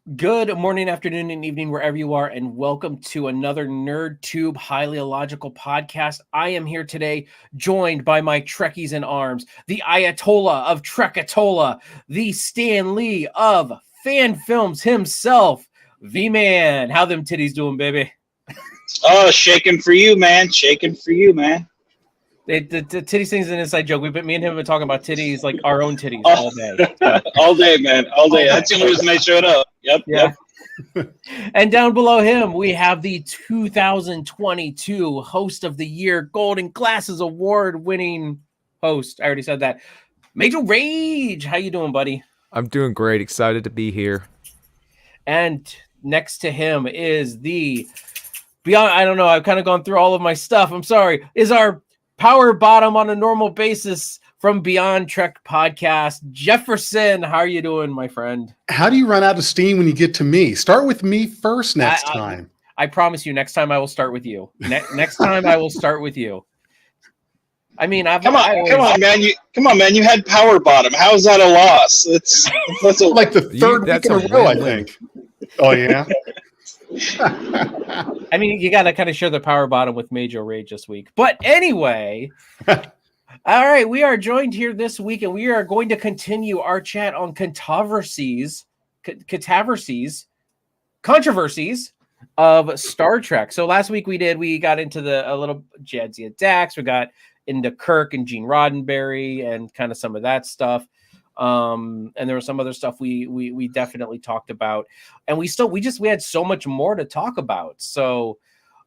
Good morning, afternoon, and evening, wherever you are, and welcome to another NerdTube Highly Illogical podcast. I am here today, joined by my Trekkies in arms, the Ayatollah of Trekatola, the Stan Lee of fan films himself, V-Man. How them titties doing, baby? Oh, shaking for you, man. Shaking for you, man. The titties thing's an inside joke. Me and him have been talking about titties, like our own titties, Oh. all day. So. All day, man. All day. That's the only reason they showed up. Yep. Yeah. And down below him, we have the 2022 Host of the Year Golden Glasses Award winning host. I already said that. Major Rage. How you doing, buddy? I'm doing great. Excited to be here. And next to him is the beyond. I don't know. I've kind of gone through all of my stuff. I'm sorry. Is our power bottom on a normal basis from Beyond Trek podcast, Jefferson. How are you doing, my friend? How do you run out of steam when you get to me? Start with me first next time. I promise you, next time I will start with you. Next time I will start with you. I mean, come on, man. You had power bottom. How is that a loss? That's like the third week in a row, I think. Oh yeah. I mean, you got to kind of share the power bottom with Major Rage this week. But anyway, all right, we are joined here this week, and we are going to continue our chat on controversies of Star Trek. So last week we got into a little Jadzia Dax, we got into Kirk and Gene Roddenberry and kind of some of that stuff. And there was some other stuff we definitely talked about, and we had so much more to talk about. So,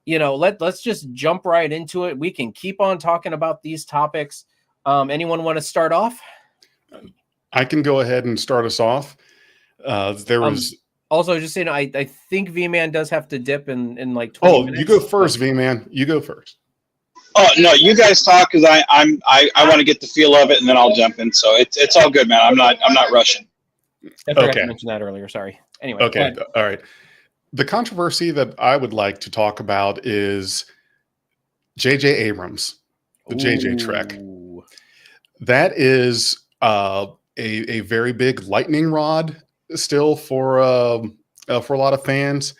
let's just jump right into it. We can keep on talking about these topics. Anyone want to start off? I can go ahead and start us off. There was also just saying, I think V-Man does have to dip in like 20 minutes. You go first, V-Man. You go first. Oh no, you guys talk because I want to get the feel of it, and then I'll jump in. So it's all good, man. I'm not rushing. I forgot to mention that earlier. Sorry. Anyway. Okay. All right. The controversy that I would like to talk about is J.J. Abrams, the J.J. Trek. That is a very big lightning rod still for a lot of fans,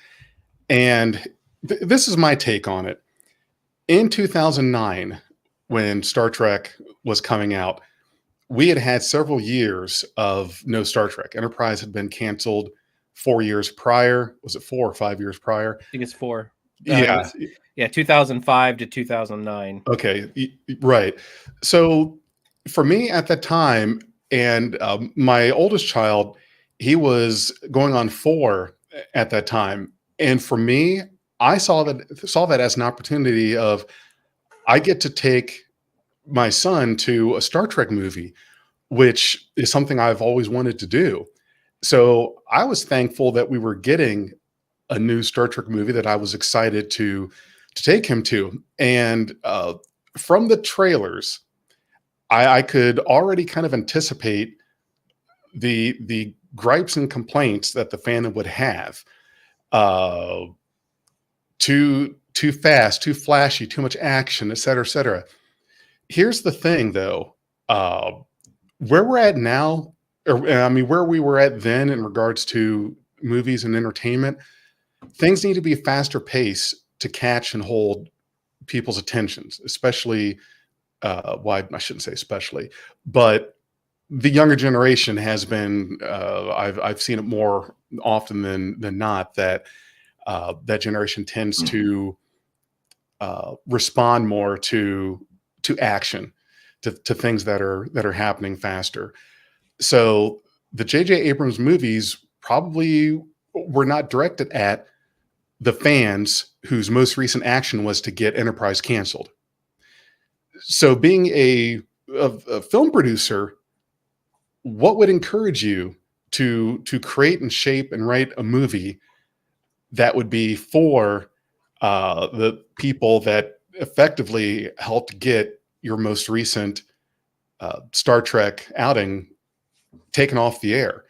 and this is my take on it. In 2009, when Star Trek was coming out, we had several years of no Star Trek. Enterprise had been canceled 4 years prior. Was it 4 or 5 years prior? I think it's 4. Yeah. 2005 to 2009. Okay, right. So for me at that time, and my oldest child, he was going on 4 at that time. And for me, I saw that as an opportunity of I get to take my son to a Star Trek movie, which is something I've always wanted to do. So I was thankful that we were getting a new Star Trek movie that I was excited to take him to. And from the trailers, I could already kind of anticipate the gripes and complaints that the fandom would have. Too fast, too flashy, too much action, et cetera, et cetera. Here's the thing, though. Where we're at now, where we were at then in regards to movies and entertainment, things need to be a faster pace to catch and hold people's attentions, especially, I shouldn't say especially, but the younger generation has been, I've seen it more often than not that that generation tends to respond more to action, to things that are happening faster. So the J.J. Abrams movies probably were not directed at the fans whose most recent action was to get Enterprise canceled. So being a film producer, what would encourage you to create and shape and write a movie that would be for the people that effectively helped get your most recent Star Trek outing taken off the air?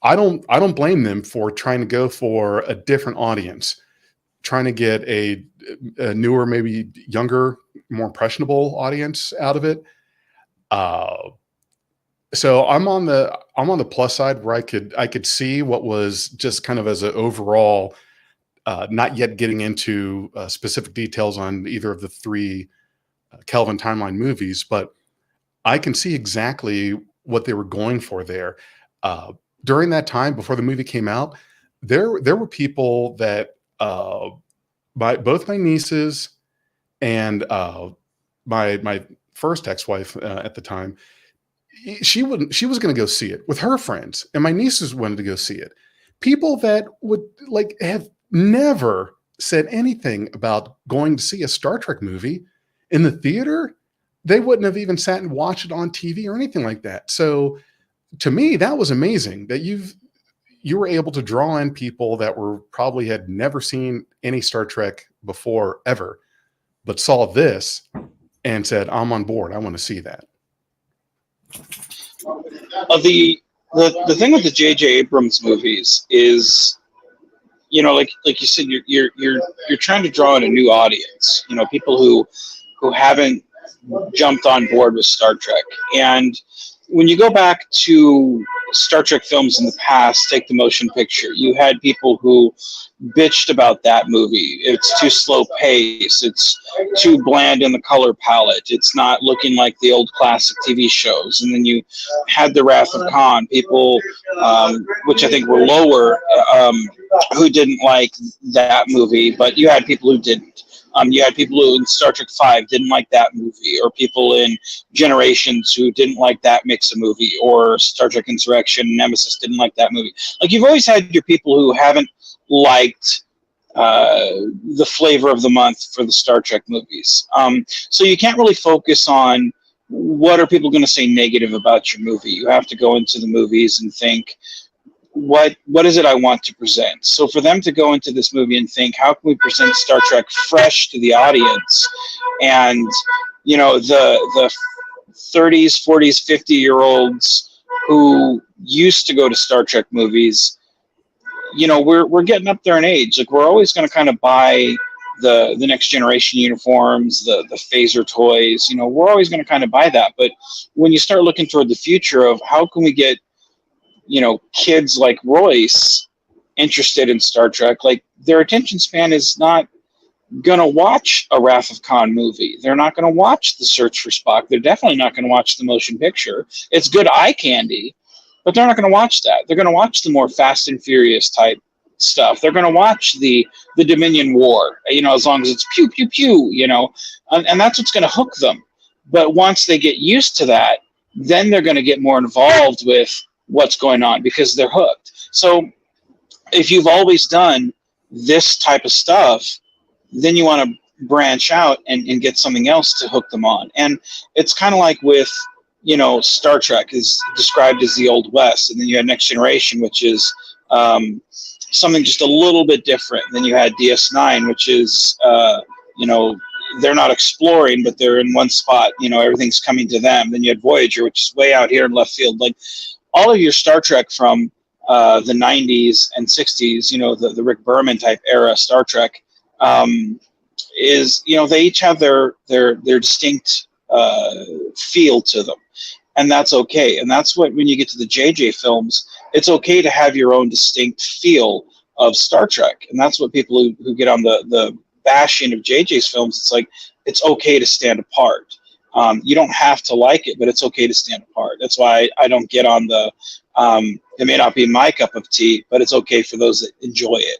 I don't blame them for trying to go for a different audience, trying to get a newer, maybe younger, more impressionable audience out of it. So I'm on the plus side where I could see what was just kind of as an overall, not yet getting into specific details on either of the three Kelvin timeline movies, but I can see exactly what they were going for there. Uh, During that time, before the movie came out, there were people that both my nieces and my first ex-wife at the time, she was going to go see it with her friends, and my nieces wanted to go see it. People that would like have never said anything about going to see a Star Trek movie in the theater, they wouldn't have even sat and watched it on TV or anything like that. So to me, that was amazing that you were able to draw in people that were probably had never seen any Star Trek before ever, but saw this and said, "I'm on board. I want to see that." The thing with the J.J. Abrams movies is, like you said, you're trying to draw in a new audience. People who haven't jumped on board with Star Trek. And when you go back to Star Trek films in the past, take the motion picture, you had people who bitched about that movie. It's too slow pace. It's too bland in the color palette. It's not looking like the old classic TV shows. And then you had the Wrath of Khan, people, which I think were lower, who didn't like that movie, but you had people who didn't. You had people who in Star Trek V didn't like that movie, or people in Generations who didn't like that mix of movie, or Star Trek Insurrection, Nemesis didn't like that movie. Like, you've always had your people who haven't liked the flavor of the month for the Star Trek movies. So you can't really focus on what are people going to say negative about your movie. You have to go into the movies and think, what is it I want to present? So for them to go into this movie and think, how can we present Star Trek fresh to the audience? And the 30s, 40s, 50-year-olds who used to go to Star Trek movies, we're getting up there in age. Like, we're always going to kind of buy the next generation uniforms, the phaser toys. We're always going to kind of buy that. But when you start looking toward the future of how can we get kids like Royce interested in Star Trek, like, their attention span is not gonna watch a Wrath of Khan movie. They're not gonna watch The Search for Spock. They're definitely not gonna watch the motion picture. It's good eye candy, but they're not gonna watch that. They're gonna watch the more Fast and Furious type stuff. They're gonna watch the Dominion War, as long as it's pew pew pew, and that's what's gonna hook them. But once they get used to that, then they're gonna get more involved with what's going on because they're hooked. So if you've always done this type of stuff, then you want to branch out and get something else to hook them on. And it's kind of like with, Star Trek is described as the Old West, and then you had Next Generation, which is something just a little bit different. Then you had DS9, which is, they're not exploring, but they're in one spot. Everything's coming to them. Then you had Voyager, which is way out here in left field. Like, all of your Star Trek from the 90s and 60s, the Rick Berman type era Star Trek, is, they each have their distinct feel to them. And that's okay. And that's what, when you get to the JJ films, it's okay to have your own distinct feel of Star Trek. And that's what people who get on the bashing of JJ's films, it's like, it's okay to stand apart. You don't have to like it, but it's okay to stand apart. That's why I don't get on the, it may not be my cup of tea, but it's okay for those that enjoy it,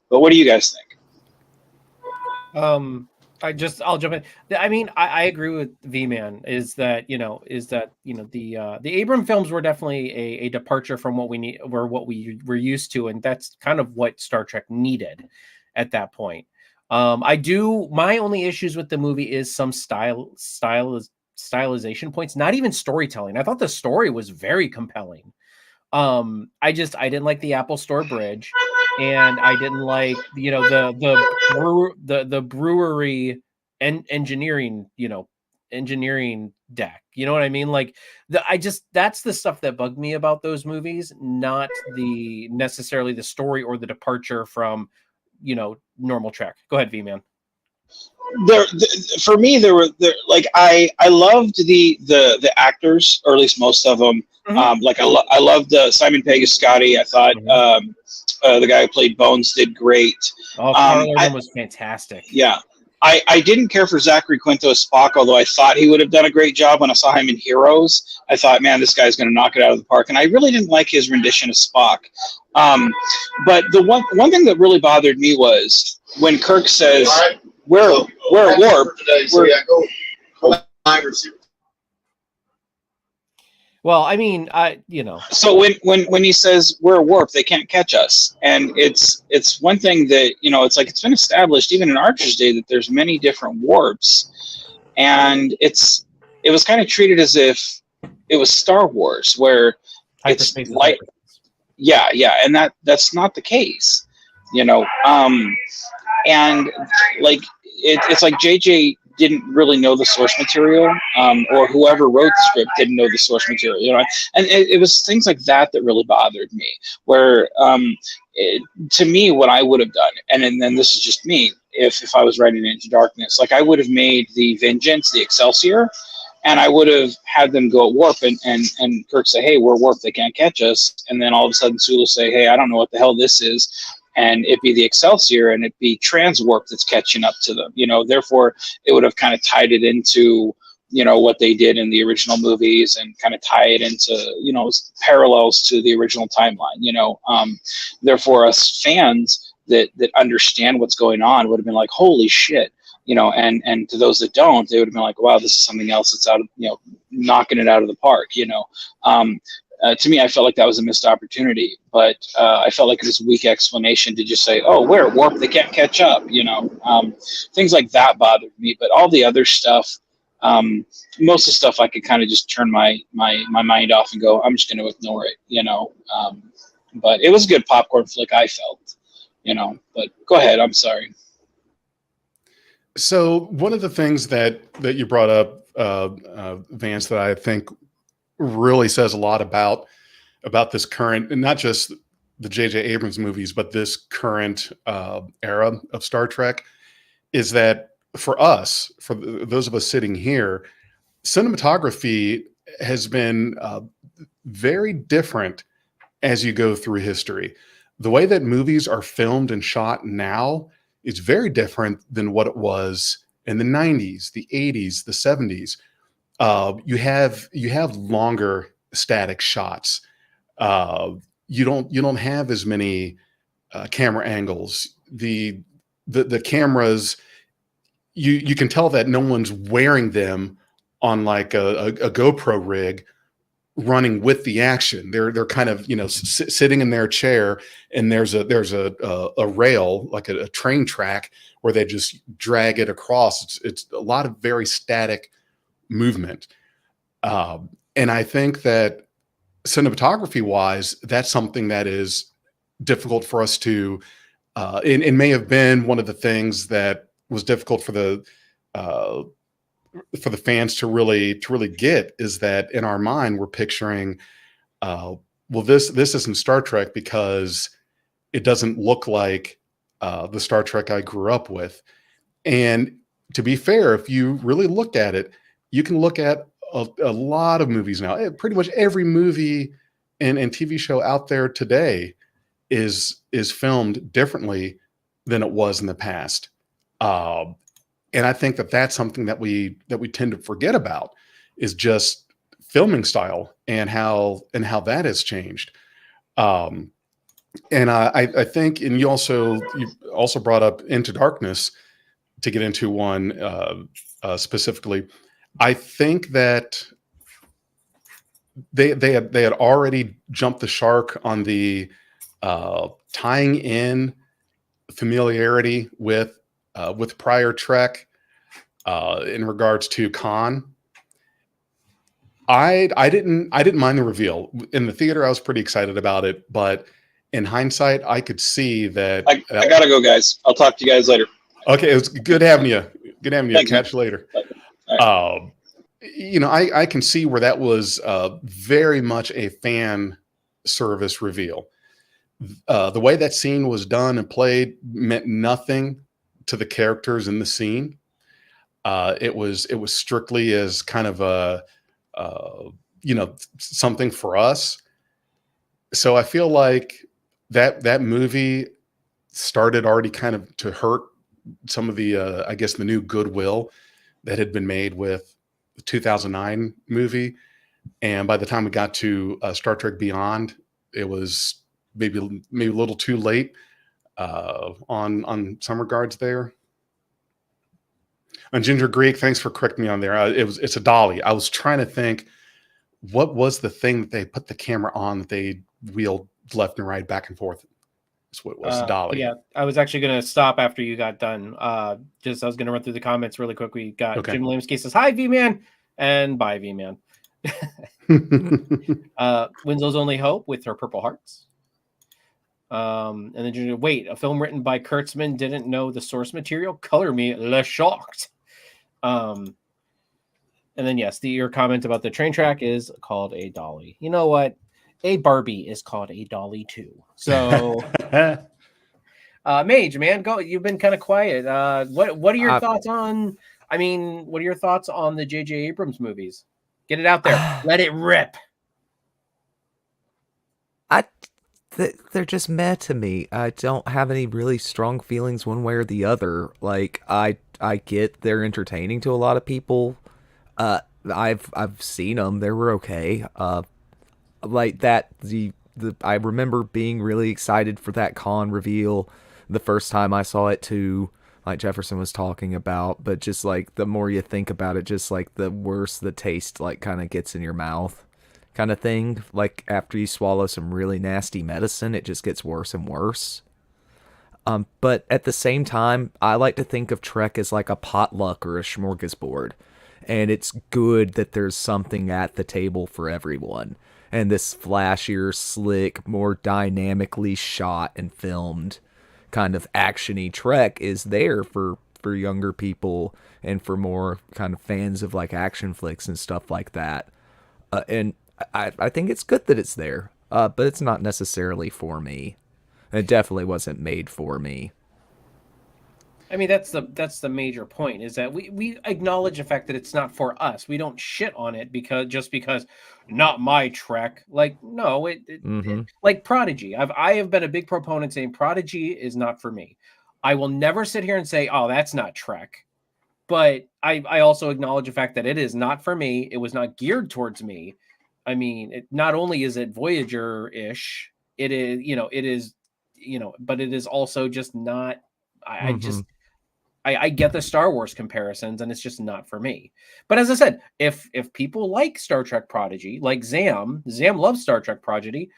but what do you guys think? I'll jump in. I mean, I agree with V-Man is that the Abram films were definitely a departure from what we were used to. And that's kind of what Star Trek needed at that point. My only issues with the movie is some stylization points, not even storytelling. I thought the story was very compelling. I didn't like the Apple Store Bridge, and I didn't like, the brewery and engineering deck. You know what I mean? Like, that's the stuff that bugged me about those movies, not necessarily the story or the departure from, normal Trek. Go ahead, V-Man. For me, there like I loved the actors, or at least most of them. Like I loved Simon Pegg as Scotty. I thought the guy who played Bones did great. Oh, Carl Urban was fantastic. Yeah. I didn't care for Zachary Quinto as Spock, although I thought he would have done a great job when I saw him in Heroes. I thought, man, this guy's going to knock it out of the park. And I really didn't like his rendition of Spock. But the one thing that really bothered me was when Kirk says, we're at warp. Well, I mean, So when he says we're at warp, they can't catch us, and it's one thing that it's like it's been established even in Archer's day that there's many different warps, and it was kind of treated as if it was Star Wars where it's like yeah, and that's not the case, and like it's like JJ didn't really know the source material, or whoever wrote the script didn't know the source material, and it was things like that that really bothered me, where to me, what I would have done, and then this is just me, if I was writing Into Darkness, like I would have made the Vengeance the Excelsior, and I would have had them go at warp, and Kirk say, hey, we're warp, they can't catch us, and then all of a sudden Sulu say, hey, I don't know what the hell this is, and it be the Excelsior, and it be transwarp that's catching up to them. Therefore, it would have kind of tied it into, what they did in the original movies, and kind of tie it into, parallels to the original timeline. Therefore, us fans that understand what's going on would have been like, holy shit. And to those that don't, they would have been like, wow, this is something else that's out of, knocking it out of the park. To me, I felt like that was a missed opportunity, but I felt like it was a weak explanation to just say, oh, we're at warp, they can't catch up, things like that bothered me. But all the other stuff, most of the stuff I could kind of just turn my mind off and go, I'm just going to ignore it, but it was a good popcorn flick, I felt, but go ahead. I'm sorry. So one of the things that you brought up, Vance, that I think really says a lot about this current, and not just the J.J. Abrams movies, but this current era of Star Trek, is that for us, for those of us sitting here, cinematography has been very different as you go through history. The way that movies are filmed and shot now is very different than what it was in the 90s, the 80s, the 70s. You have longer static shots. You don't have as many camera angles. The cameras, you can tell that no one's wearing them on like a GoPro rig running with the action. They're kind of sitting in their chair, and there's a rail, like a train track, where they just drag it across. It's a lot of very static movement, and I think that cinematography wise, that's something that is difficult for us to. It may have been one of the things that was difficult for the fans to really get, is that in our mind we're picturing, well, this isn't Star Trek because it doesn't look like the Star Trek I grew up with. And to be fair, if you really look at it, you can look at a lot of movies now. Pretty much every movie and TV show out there today is filmed differently than it was in the past. And I think that that's something that we tend to forget about, is just filming style and how that has changed. And I think, and you also brought up Into Darkness, to get into one specifically. I think that they had already jumped the shark on the tying in familiarity with prior Trek in regards to Khan. I didn't mind the reveal in the theater. I was pretty excited about it, but in hindsight, I could see that. I gotta go, guys. I'll talk to you guys later. Okay, it was good having you. Good having you. Thanks, Catch you later. Right. I can see where that was very much a fan service reveal. The way that scene was done and played meant nothing to the characters in the scene. It was strictly as kind of a something for us. So I feel like that movie started already kind of to hurt some of the I guess the new goodwill that had been made with the 2009 movie. And by the time we got to Star Trek Beyond, it was maybe a little too late on some regards there. And Ginger Greek, thanks for correcting me on there. It's a dolly. I was trying to think, what was the thing that they put the camera on that they wheeled left and right, back and forth? That's what it was, dolly. Yeah, I was actually going to stop after you got done. I was going to run through the comments really quick. We got Jim Lamsky says, "Hi, V-Man," and bye, V-Man. Winslow's Only Hope with her purple hearts. And then wait, a film written by Kurtzman didn't know the source material. Color me le shocked. And then yes, your comment about the train track is called a dolly. You know what? A Barbie is called a dolly too. So, Mage, man, go. You've been kind of quiet. What are your thoughts on? I mean, what are your thoughts on the J.J. Abrams movies? Get it out there. Let it rip. They're just meh to me. I don't have any really strong feelings one way or the other. Like I get they're entertaining to a lot of people. I've seen them. They were okay. Like that I remember being really excited for that Khan reveal the first time I saw it too, like Jefferson was talking about, but just like the more you think about it, just like the worse the taste like kind of gets in your mouth kind of thing. Like after you swallow some really nasty medicine, it just gets worse and worse. But at the same time, I like to think of Trek as like a potluck or a smorgasbord. And it's good that there's something at the table for everyone. And this flashier, slick, more dynamically shot and filmed kind of actiony Trek is there for younger people and for more kind of fans of like action flicks and stuff like that. And I think it's good that it's there, but it's not necessarily for me. It definitely wasn't made for me. I mean, that's the major point, is that we acknowledge the fact that it's not for us. We don't shit on it because not my Trek. Like, no, it like Prodigy. I have been a big proponent saying Prodigy is not for me. I will never sit here and say, oh, that's not Trek. But I also acknowledge the fact that it is not for me. It was not geared towards me. I mean, not only is it Voyager-ish, it is, but it is also just not. I get the Star Wars comparisons, and it's just not for me. But as I said, if people like Star Trek Prodigy, like Zam loves Star Trek Prodigy,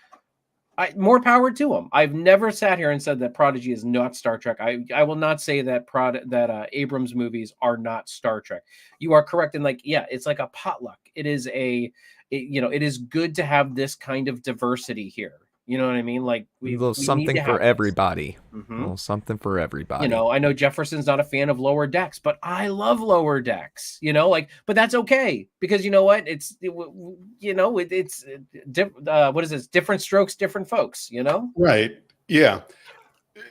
more power to him. I've never sat here and said that Prodigy is not Star Trek. I will not say that Abrams movies are not Star Trek. You are correct in it's like a potluck. It is it is good to have this kind of diversity here. You know what I mean? Like we something for everybody. Something for everybody. I know Jefferson's not a fan of Lower Decks, but I love Lower Decks. But that's okay, because you know what? It's what is this? Different strokes, different folks. Right? Yeah.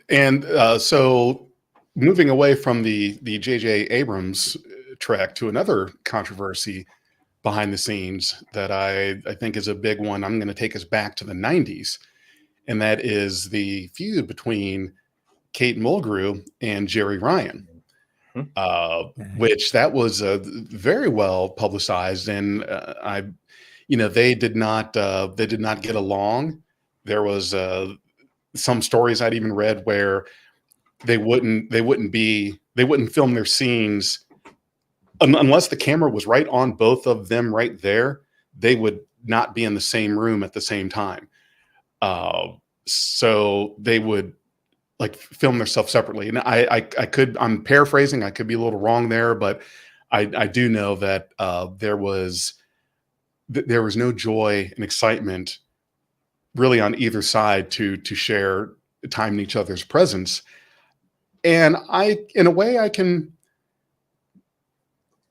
And so moving away from the J.J. Abrams Trek to another controversy behind the scenes that I think is a big one. I'm going to take us back to the 90s, and that is the feud between Kate Mulgrew and Jerry Ryan, which that was very well publicized, and they did not get along. There was some stories I'd even read where they wouldn't film their scenes unless the camera was right on both of them right there. They would not be in the same room at the same time. So they would film themselves separately. And I'm paraphrasing, I could be a little wrong there, but I do know that there was no joy and excitement really on either side to share time in each other's presence. And in a way, I can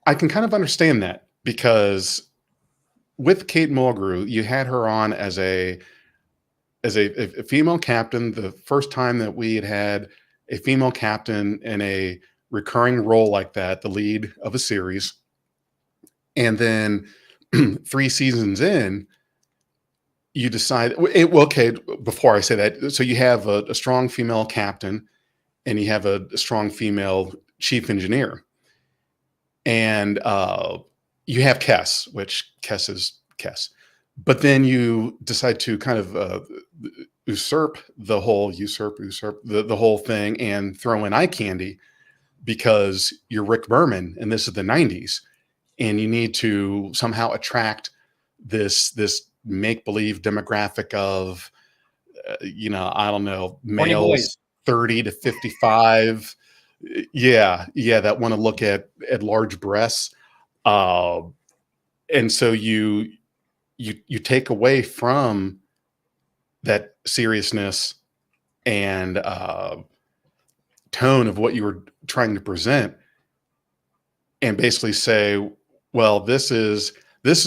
kind of understand that, because with Kate Mulgrew, you had her on as a female captain. The first time that we had a female captain in a recurring role like that, the lead of a series, and then 3 seasons in, you decide, okay, before I say that, so you have a strong female captain and you have a strong female chief engineer. And you have Kess, which Kess is Kess. But then you decide to kind of usurp the whole thing and throw in eye candy because you're Rick Berman and this is the 90s. And you need to somehow attract this make-believe demographic of, I don't know, males 30 to 55. Yeah, that want to look at large breasts. And so you take away from that seriousness and tone of what you were trying to present and basically say, well, this is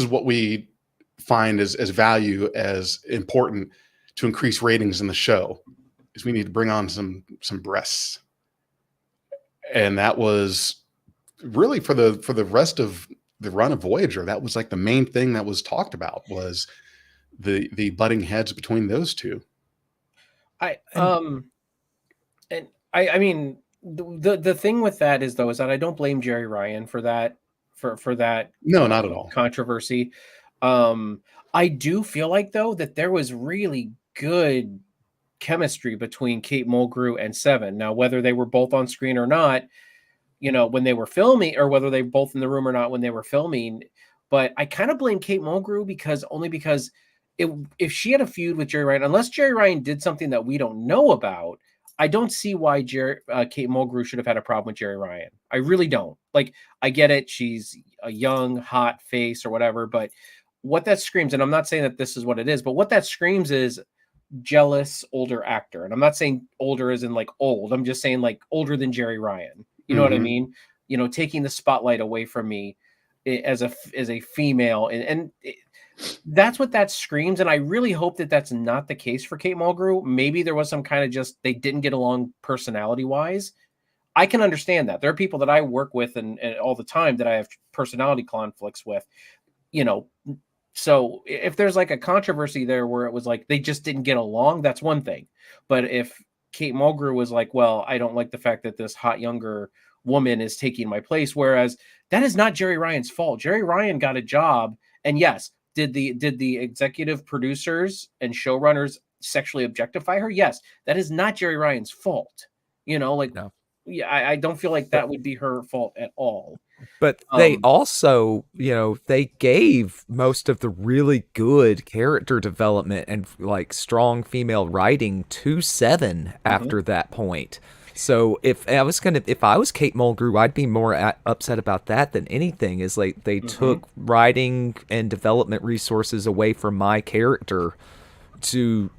what we find as value, as important to increase ratings in the show, is we need to bring on some breasts. And that was really for the rest of the run of Voyager, that was like the main thing that was talked about, was the butting heads between those two. I mean, the thing with that is that I don't blame Jerry Ryan for that, for that. No, not at all. Controversy. I do feel like, though, that there was really good chemistry between Kate Mulgrew and Seven. Now, whether they were both on screen or not, when they were filming, or whether they were both in the room or not when they were filming, but I kind of blame Kate Mulgrew because if she had a feud with Jerry Ryan, unless Jerry Ryan did something that we don't know about, I don't see why Kate Mulgrew should have had a problem with Jerry Ryan. I really don't. Like, I get it. She's a young, hot face or whatever, but what that screams, and I'm not saying that this is what it is, but what that screams is jealous older actor. And I'm not saying older as in like old. I'm just saying like older than Jerry Ryan. You know what I mean? Taking the spotlight away from me as a female. And that's what that screams. And I really hope that that's not the case for Kate Mulgrew. Maybe there was some kind of just, they didn't get along personality wise. I can understand that. There are people that I work with and all the time that I have personality conflicts with, so if there's like a controversy there where it was like they just didn't get along, that's one thing. But if Kate Mulgrew was like, well, I don't like the fact that this hot younger woman is taking my place, whereas that is not Jerry Ryan's fault. Jerry Ryan got a job, and yes, did the executive producers and showrunners sexually objectify her? Yes, that is not Jerry Ryan's fault. No. Yeah, I don't feel like that would be her fault at all. But they also, they gave most of the really good character development and like strong female writing to Seven after that point. So if I was Kate Mulgrew, I'd be more upset about that than anything. Is like they took writing and development resources away from my character to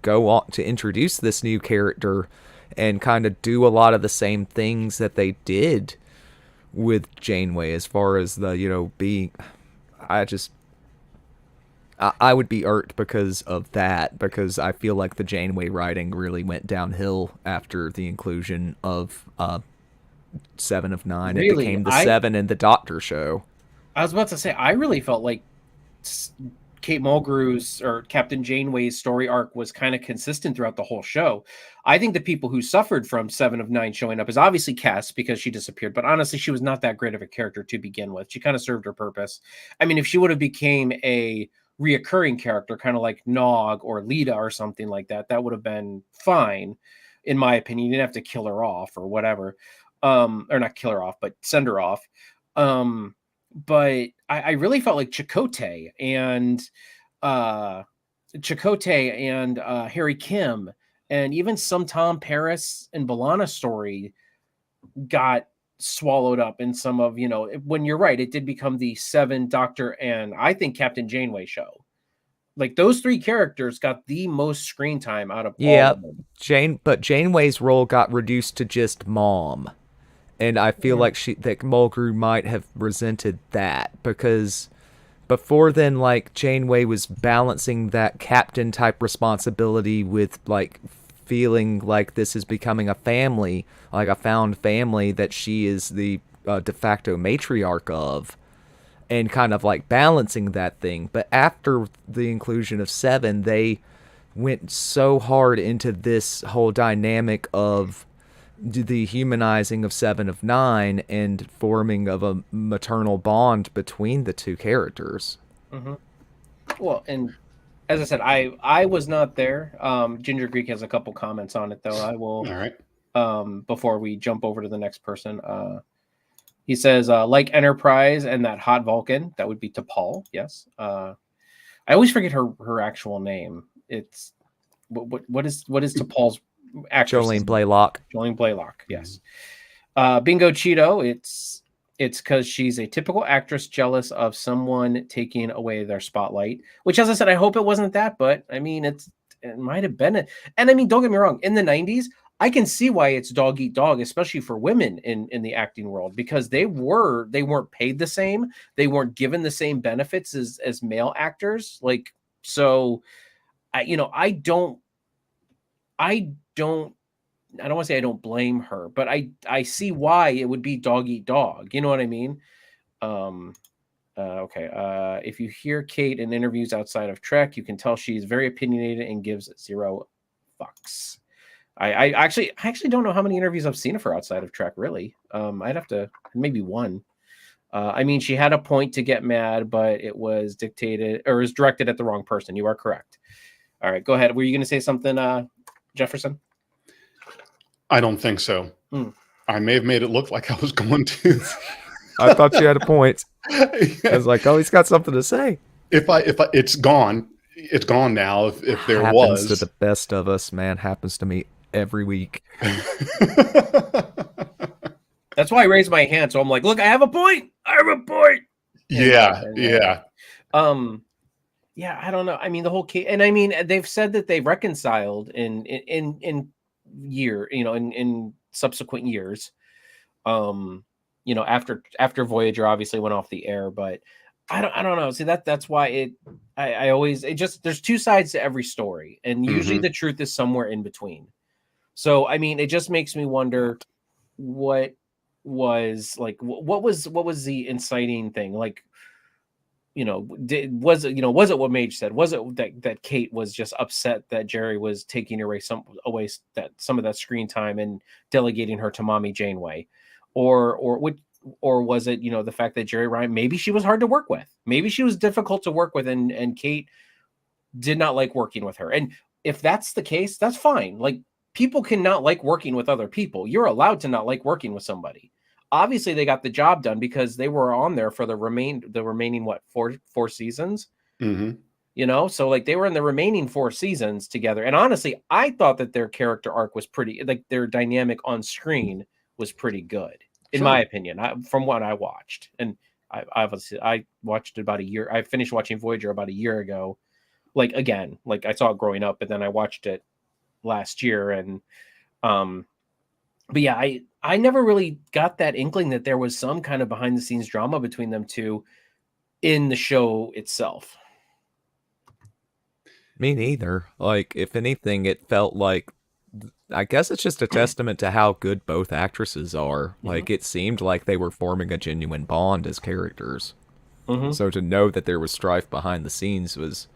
go on to introduce this new character and kind of do a lot of the same things that they did with Janeway, as far as the being. I would be irked because of that, because I feel like the Janeway writing really went downhill after the inclusion of 7 of 9. Really? It became the 7 and the Doctor show. I was about to say, I really felt like Kate Mulgrew's or Captain Janeway's story arc was kind of consistent throughout the whole show. I think the people who suffered from 7 of 9 showing up is obviously Cass, because she disappeared, but honestly, she was not that great of a character to begin with. She kind of served her purpose. I mean, if she would have became a reoccurring character, kind of like Nog or Lita or something like that, that would have been fine, in my opinion. You didn't have to kill her off or whatever. Or not kill her off, but send her off. But I really felt like Chakotay and Harry Kim, and even some Tom Paris and B'Elanna story got swallowed up in some of, when you're right, it did become the 7 Doctor and I think Captain Janeway show. Like those 3 characters got the most screen time out of all of them. But Janeway's role got reduced to just mom. And I feel like that Mulgrew might have resented that, because before then, like, Janeway was balancing that captain type responsibility with like feeling like this is becoming a family, like a found family that she is the de facto matriarch of, and kind of like balancing that thing. But after the inclusion of Seven, they went so hard into this whole dynamic of the humanizing of Seven of Nine and forming of a maternal bond between the two characters. Mm-hmm. Well, and as I said, I was not there. Ginger Greek has a couple comments on it, though. I will. All right. Before we jump over to the next person, he says, like Enterprise and that hot Vulcan, that would be T'Pol. Yes. I always forget her actual name. It's what is T'Pol's actress? Jolene Blaylock. Jolene Blaylock. Yes. Bingo Cheeto. It's because she's a typical actress jealous of someone taking away their spotlight. Which, as I said, I hope it wasn't that, but I mean, it might have been it. And I mean, don't get me wrong. In the 90s, I can see why it's dog eat dog, especially for women in the acting world, because they weren't paid the same. They weren't given the same benefits as male actors. Like, so I don't want to say I don't blame her, but I see why it would be dog eat dog. You know what I mean? Okay. If you hear Kate in interviews outside of Trek, you can tell she's very opinionated and gives zero fucks. I actually don't know how many interviews I've seen of her outside of Trek, really. I'd have to, maybe one. I mean, she had a point to get mad, but it was dictated or was directed at the wrong person. You are correct. All right, go ahead. Were you going to say something, Jefferson? I don't think so. I may have made it look like I was going to. I thought you had a point. Yeah. I was like, oh, he's got something to say. If it's gone. It's gone now. If there happens was to the best of us, man, happens to me every week. That's why I raised my hand. So I'm like, look, I have a point. I have a point. Yeah. Yeah, I don't know. I mean, the whole case, and I mean, they've said that they reconciled in year, in subsequent years. After Voyager obviously went off the air, but I don't know. See, that's why I always there's two sides to every story, and usually the truth is somewhere in between. So I mean, it just makes me wonder what was the inciting thing? Like, was it what Mage said? Was it that Kate was just upset that Jerry was taking away some of that screen time and delegating her to Mommy Janeway, or was it the fact that Jerry Ryan, maybe she was hard to work with, maybe she was difficult to work with, and Kate did not like working with her. And if that's the case, that's fine. Like, people cannot like working with other people. You're allowed to not like working with somebody. Obviously, they got the job done because they were on there for the remaining four seasons. So like they were in the remaining 4 seasons together. And honestly, I thought that their character arc was pretty, like their dynamic on screen was pretty good, in my opinion, from what I watched. And I watched it about a year. I finished watching Voyager about a year ago. Like, again, like I saw it growing up, but then I watched it last year. And but yeah, I never really got that inkling that there was some kind of behind the scenes drama between them two in the show itself. Me neither. Like, if anything, it felt like, I guess it's just a testament to how good both actresses are. Like, it seemed like they were forming a genuine bond as characters. So to know that there was strife behind the scenes was,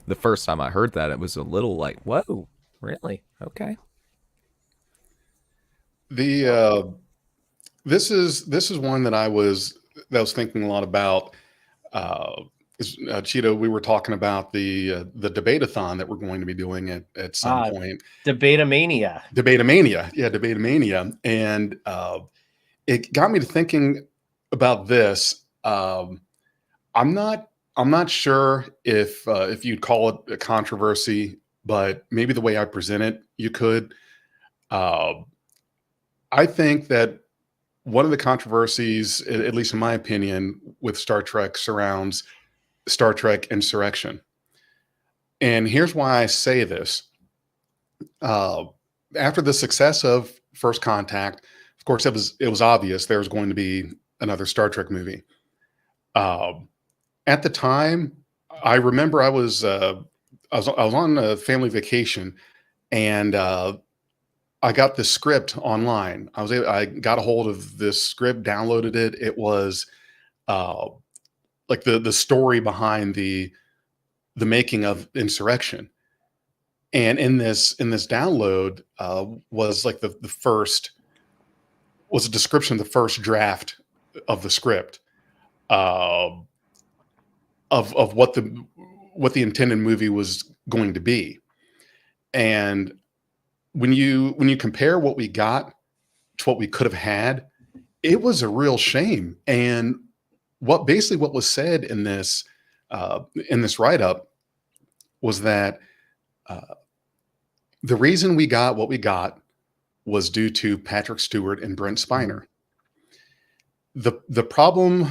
the first time I heard that, it was a little like, whoa, really? Okay. This is one that I was thinking a lot about. Cheeto, we were talking about the debate-a-thon that we're going to be doing at some point. Debate-a-mania. Debate-a-mania. And it got me to thinking about this. I'm not sure if you'd call it a controversy, but maybe the way I present it, you could. I think that one of the controversies, at least in my opinion, with Star Trek surrounds Star Trek Insurrection. And here's why I say this. After the success of First Contact, of course, it was obvious there was going to be another Star Trek movie. At the time, I remember I was on a family vacation, and I got the script online. I got a hold of this script, downloaded it. It was like the story behind the making of Insurrection. And in this download was like the first was a description of the first draft of the script uh, of what the intended movie was going to be. And when you compare what we got to what we could have had, it was a real shame. And what was said in this write up was that the reason we got what we got was due to Patrick Stewart and Brent Spiner. The problem,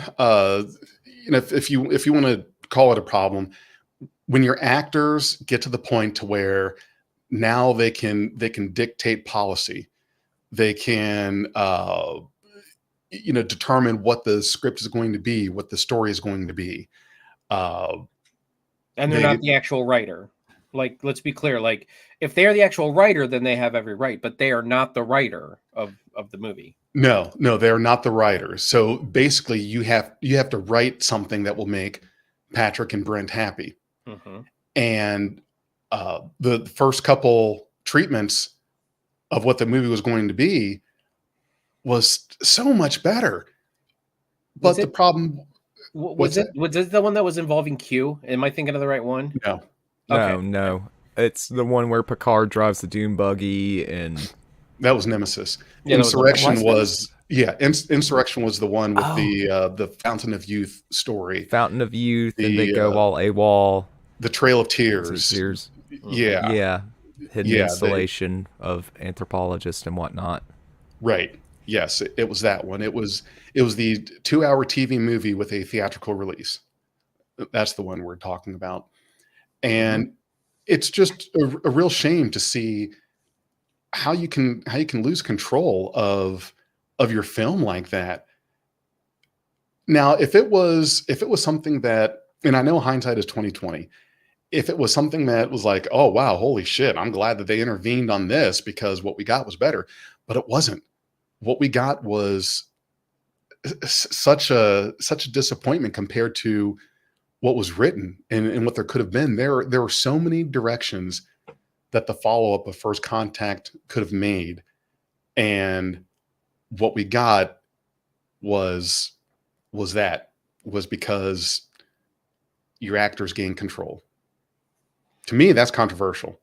if you want to call it a problem, when your actors get to the point to where now they can dictate policy, they can determine what the script is going to be, what the story is going to be, and they're not the actual writer. Like, let's be clear. Like, if they're the actual writer, then they have every right, but they are not the writer of the movie. No, they're not the writers. So basically, you have to write something that will make Patrick and Brent happy. Mm-hmm. And the first couple treatments of what the movie was going to be was so much better. But the problem was it the one that was involving Q? Am I thinking of the right one? No. Okay. No. It's the one where Picard drives the Doom buggy, and that was Nemesis. Yeah, Insurrection was Insurrection was the one with the Fountain of Youth story. Fountain of Youth, and they go all AWOL. The Trail of Tears. Yeah. Hidden installation of anthropologists and whatnot. Right. Yes, it was that one. It was the 2-hour TV movie with a theatrical release. That's the one we're talking about. And it's just a real shame to see how you can lose control of your film like that. Now, if it was something that, and I know hindsight is 2020, if it was something that was like, oh wow, holy shit, I'm glad that they intervened on this because what we got was better, but it wasn't. What we got was such a disappointment compared to what was written and what there could have been. There were so many directions that the follow-up of First Contact could have made. And what we got was because your actors gained control. To me, that's controversial.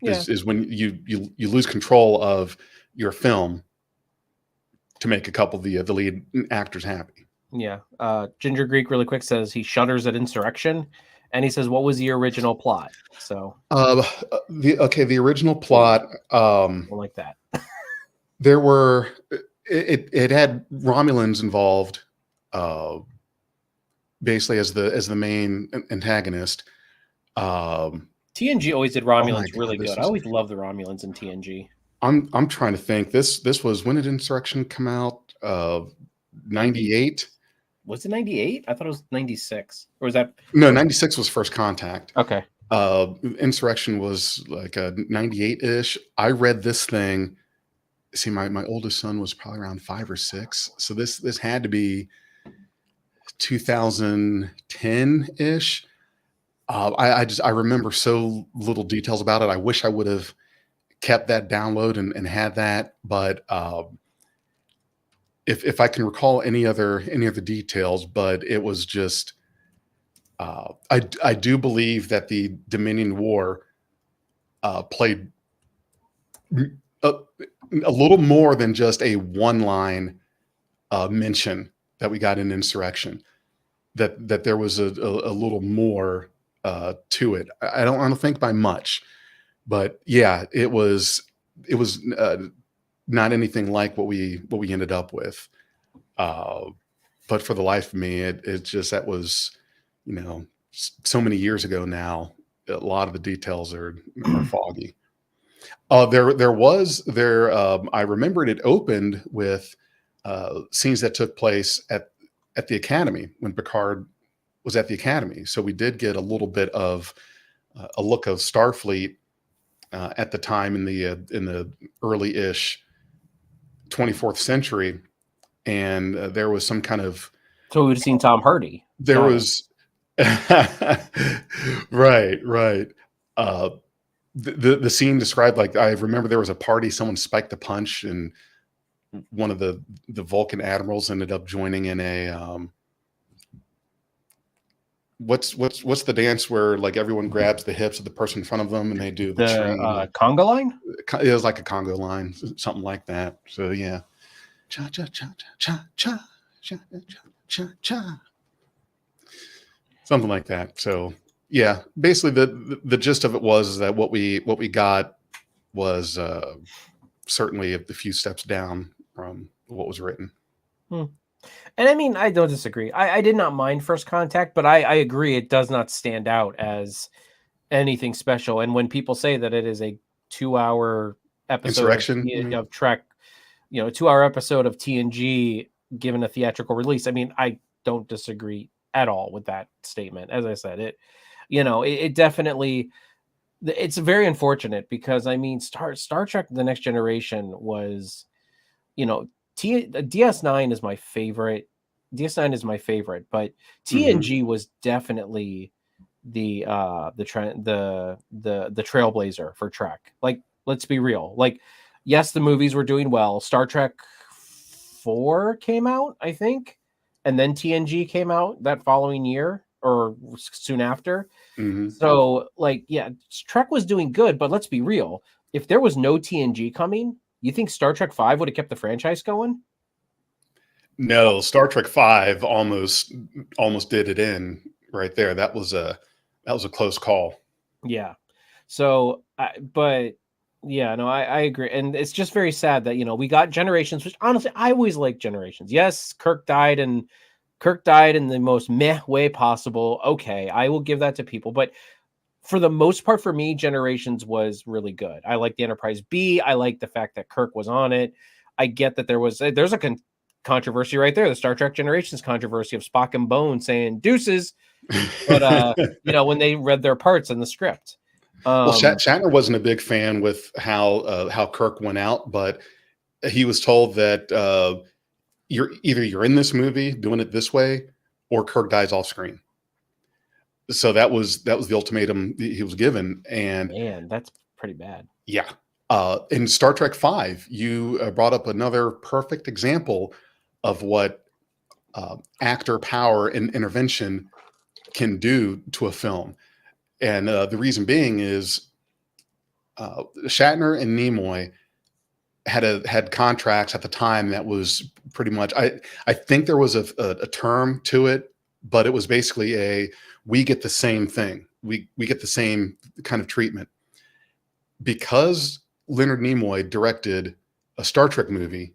Yeah. Is when you lose control of your film to make a couple of the lead actors happy. Yeah. Ginger Greek really quick says he shudders at Insurrection, and he says, what was the original plot? So the original plot, like that. There were it had Romulans involved, basically as the main antagonist. TNG always did Romulans really good. I always loved the Romulans in TNG. I'm trying to think. This was, when did Insurrection come out? 98. Was it 98? I thought it was 96. Or was that? No, 96 was First Contact. Okay. Insurrection was like a 98-ish. I read this thing. See, my oldest son was probably around 5 or 6. So this had to be 2010-ish. I remember so little details about it. I wish I would have kept that download and had that, but if I can recall any other details, but it was just I do believe that the Dominion War played a little more than just a one-line mention that we got in Insurrection. That there was a little more to it. I don't think by much, but yeah, it was not anything like what we ended up with. But for the life of me, it just, that was, so many years ago now. A lot of the details are foggy. I remembered it opened with scenes that took place at the Academy when Picard was at the Academy. So we did get a little bit of a look of Starfleet at the time in the early-ish 24th century, and there was some kind of So we would have seen Tom Hardy. there Got it. was right. Uh, the scene described, like, I remember there was a party, someone spiked a punch, and one of the Vulcan admirals ended up joining in a what's the dance where, like, everyone grabs the hips of the person in front of them and they do the train. Conga line. It was like a Congo line, something like that. So yeah, cha cha cha cha cha cha cha cha cha, something like that. So yeah, basically the gist of it was that what we got was certainly a few steps down from what was written. And I mean, I don't disagree. I did not mind First Contact, but I agree it does not stand out as anything special. And when people say that it is a 2-hour episode Insurrection of Trek, 2-hour episode of TNG given a theatrical release, I mean, I don't disagree at all with that statement. As I said, it definitely, it's very unfortunate because, I mean, Star Trek The Next Generation was, DS9 is my favorite. DS9 is my favorite, but TNG was definitely the trailblazer for Trek. Like, let's be real. Like, yes, the movies were doing well. Star Trek 4 came out, I think, and then TNG came out that following year or soon after. So, like, yeah, Trek was doing good, but let's be real. If there was no TNG coming, you think Star Trek 5 would have kept the franchise going? No, Star Trek 5 almost did it in right there. That was a close call. Yeah. So, but yeah, no, I agree. And it's just very sad that, we got Generations, which honestly, I always like Generations. Yes, Kirk died in the most meh way possible. Okay, I will give that to people. But for the most part, for me, Generations was really good. I like the Enterprise B. I like the fact that Kirk was on it. I get that there's a controversy right there, the Star Trek Generations controversy of Spock and Bone saying deuces, but when they read their parts in the script. Well, Shatner wasn't a big fan with how Kirk went out, but he was told that you're in this movie doing it this way, or Kirk dies off screen. So that was the ultimatum he was given, and man, that's pretty bad. Yeah. In Star Trek 5, you brought up another perfect example of what actor power and intervention can do to a film. And the reason being is Shatner and Nimoy had contracts at the time that was pretty much, I think there was a term to it, but it was basically we get the same thing. We get the same kind of treatment. Because Leonard Nimoy directed a Star Trek movie,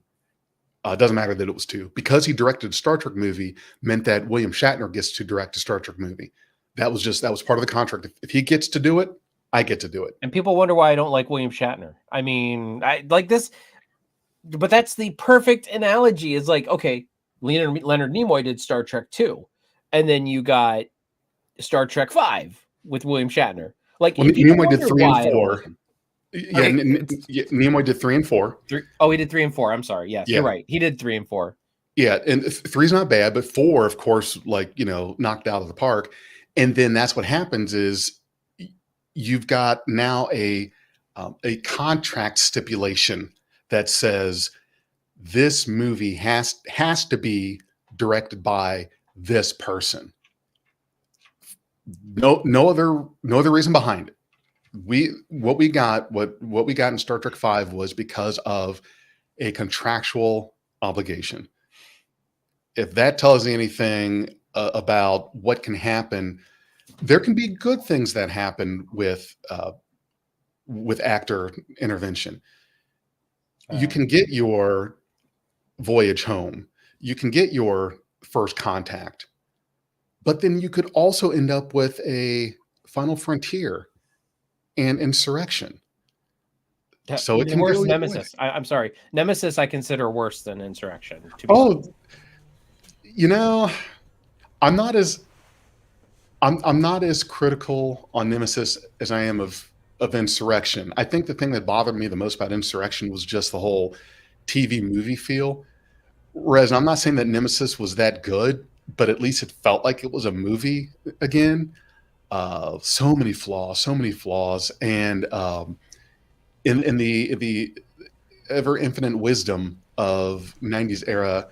doesn't matter that it was 2. Because he directed a Star Trek movie meant that William Shatner gets to direct a Star Trek movie. That was part of the contract. If he gets to do it, I get to do it. And people wonder why I don't like William Shatner. I mean, I like this, but that's the perfect analogy. Is like, okay, Leonard Nimoy did Star Trek 2, and then you got Star Trek 5 with William Shatner. Like, Nimoy did 3 and 4. Yeah, okay. Nimoy did 3 and 4. He did 3 and 4. I'm sorry. Yes, you're right. He did 3 and 4. Yeah, and 3's not bad, but 4, of course, knocked out of the park. And then that's what happens is you've got now a contract stipulation that says this movie has to be directed by this person. No other reason behind it. What we got in Star Trek 5 was because of a contractual obligation. If that tells you anything about what can happen, there can be good things that happen with actor intervention. You can get your voyage home. You can get your first contact, but then you could also end up with a Final Frontier and Insurrection. So it can worse. go Nemesis. I'm sorry. Nemesis I consider worse than Insurrection. I'm not as critical on Nemesis as I am of of Insurrection. I think the thing that bothered me the most about Insurrection was just the whole TV movie feel. Whereas I'm not saying that Nemesis was that good, but at least it felt like it was a movie again. So many flaws, and in the ever infinite wisdom of '90s era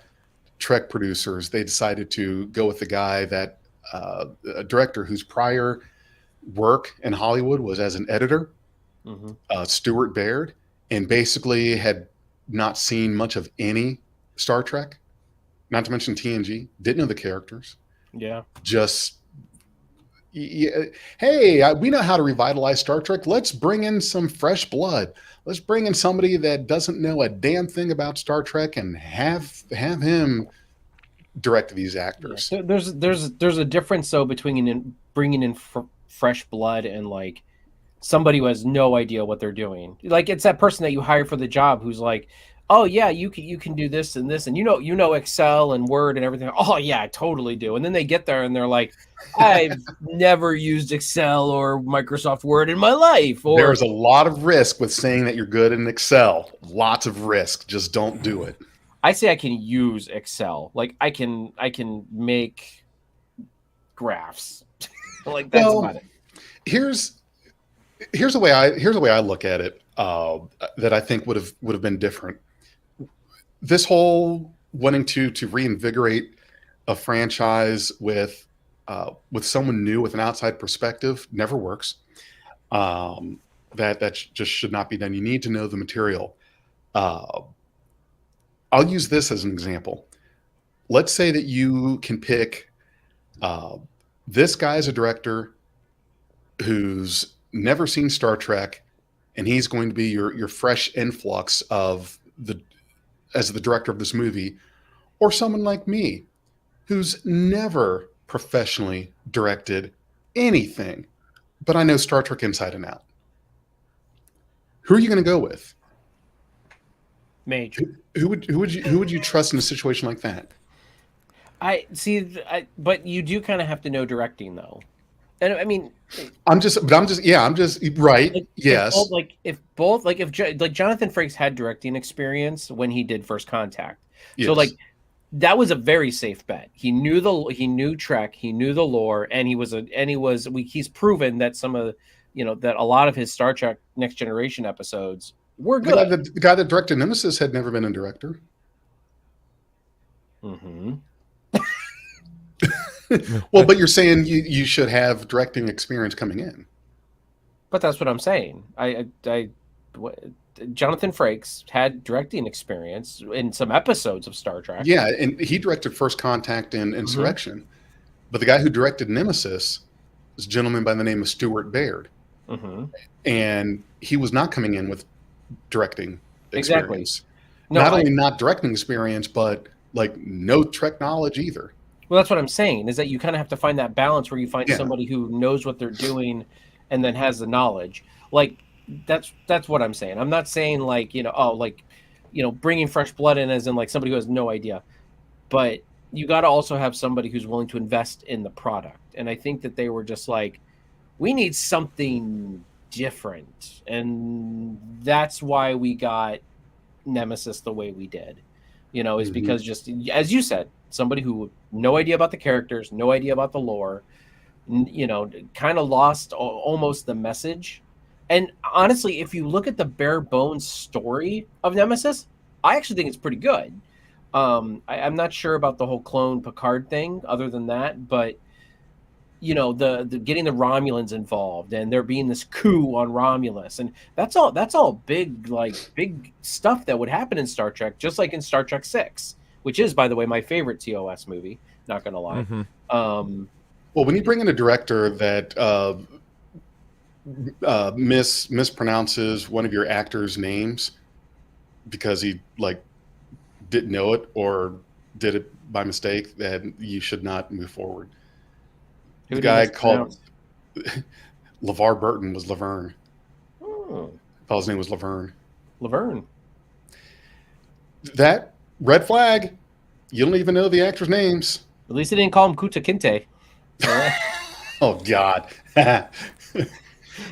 Trek producers, they decided to go with the guy that a director whose prior work in Hollywood was as an editor, Stuart Baird, and basically had not seen much of any Star Trek, not to mention TNG, didn't know the characters. Yeah. Just, hey, we know how to revitalize Star Trek. Let's bring in some fresh blood. Let's bring in somebody that doesn't know a damn thing about Star Trek and have him direct these actors. Yeah. There's a difference though between bringing in fresh blood and like somebody who has no idea what they're doing. Like it's that person that you hire for the job who's like, oh yeah, you can do this and this, and you know Excel and Word and everything. Oh yeah, I totally do. And then they get there and they're like, I've never used Excel or Microsoft Word in my life. Or there's a lot of risk with saying that you're good in Excel. Lots of risk. Just don't do it. I say I can use Excel. Like I can make graphs. Like that's about it. Here's the way I look at it. That I think would have been different. This whole wanting to reinvigorate a franchise with someone new with an outside perspective never works. That just should not be done. You need to know the material. I'll use this as an example. Let's say that you can pick this guy as a director who's never seen Star Trek, and he's going to be your fresh influx as the director of this movie, or someone like me who's never professionally directed anything, but I know Star Trek inside and out. Who are you going to go with? Mage. Who would you trust in a situation like that? But you do kind of have to know directing though. And I mean, I'm just right. Yes. If Jonathan Frakes had directing experience when he did First Contact, Yes. so like that was a very safe bet. He knew Trek, he knew the lore, and he's proven that that a lot of his Star Trek Next Generation episodes were good. The guy that directed Nemesis had never been a director. Mm-hmm. Well, but you're saying you should have directing experience coming in. But that's what I'm saying. Jonathan Frakes had directing experience in some episodes of Star Trek. Yeah, and he directed First Contact and Insurrection. Mm-hmm. But the guy who directed Nemesis is a gentleman by the name of Stuart Baird. Mm-hmm. And he was not coming in with directing experience. Exactly. No, not only not directing experience, but like no Trek knowledge either. Well, that's what I'm saying, is that you kind of have to find that balance where you find somebody who knows what they're doing and then has the knowledge. Like, that's what I'm saying. I'm not saying bringing fresh blood in as in like somebody who has no idea. But you got to also have somebody who's willing to invest in the product. And I think that they were just like, we need something different. And that's why we got Nemesis the way we did. Is because just, as you said, somebody who no idea about the characters, no idea about the lore, kind of lost almost the message. And honestly, if you look at the bare bones story of Nemesis, I actually think it's pretty good. I'm not sure about the whole clone Picard thing other than that, but the getting the Romulans involved and there being this coup on Romulus, and that's all big stuff that would happen in Star Trek, just like in Star Trek 6, which is, by the way, my favorite TOS movie, not gonna lie. Mm-hmm. Well, when you bring in a director that mispronounces one of your actors' names because he didn't know it or did it by mistake, then you should not move forward. The guy called LeVar Burton was Laverne. Oh. I thought his name was Laverne. Laverne. That red flag. You don't even know the actors' names. At least they didn't call him Kuta Kinte. Oh God.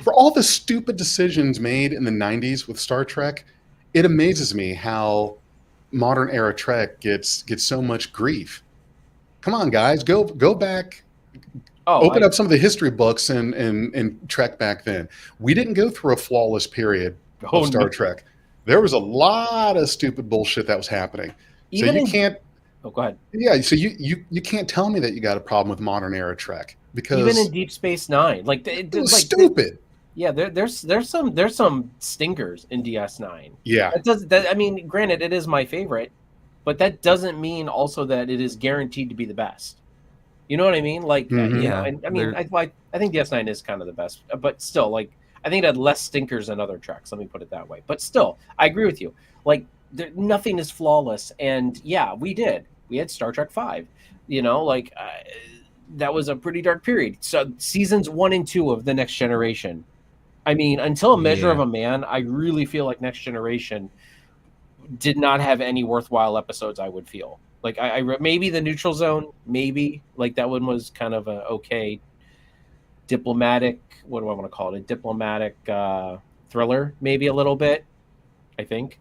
For all the stupid decisions made in the 90s with Star Trek, it amazes me how modern era Trek gets so much grief. Come on, guys, go back, open up some of the history books and Trek back then. We didn't go through a flawless period of Star Trek. There was a lot of stupid bullshit that was happening. So you can't. Oh, go ahead. Yeah, so you can't tell me that you got a problem with modern era Trek because even in Deep Space Nine, like it was stupid. Yeah, there's some stinkers in DS9. Yeah, I mean, granted, it is my favorite, but that doesn't mean also that it is guaranteed to be the best. You know what I mean? Like, you know, and I mean, I think DS9 is kind of the best, but still, like, I think it had less stinkers than other tracks. Let me put it that way. But still, I agree with you. Like, nothing is flawless, and yeah, we had Star Trek V. You know, like that was a pretty dark period. So seasons 1 and 2 of the Next Generation. I mean, until A Measure of a Man, I really feel like Next Generation did not have any worthwhile episodes. I would feel like I maybe the Neutral Zone, maybe like that one was kind of a okay diplomatic. What do I want to call it? A diplomatic thriller, maybe a little bit. I think.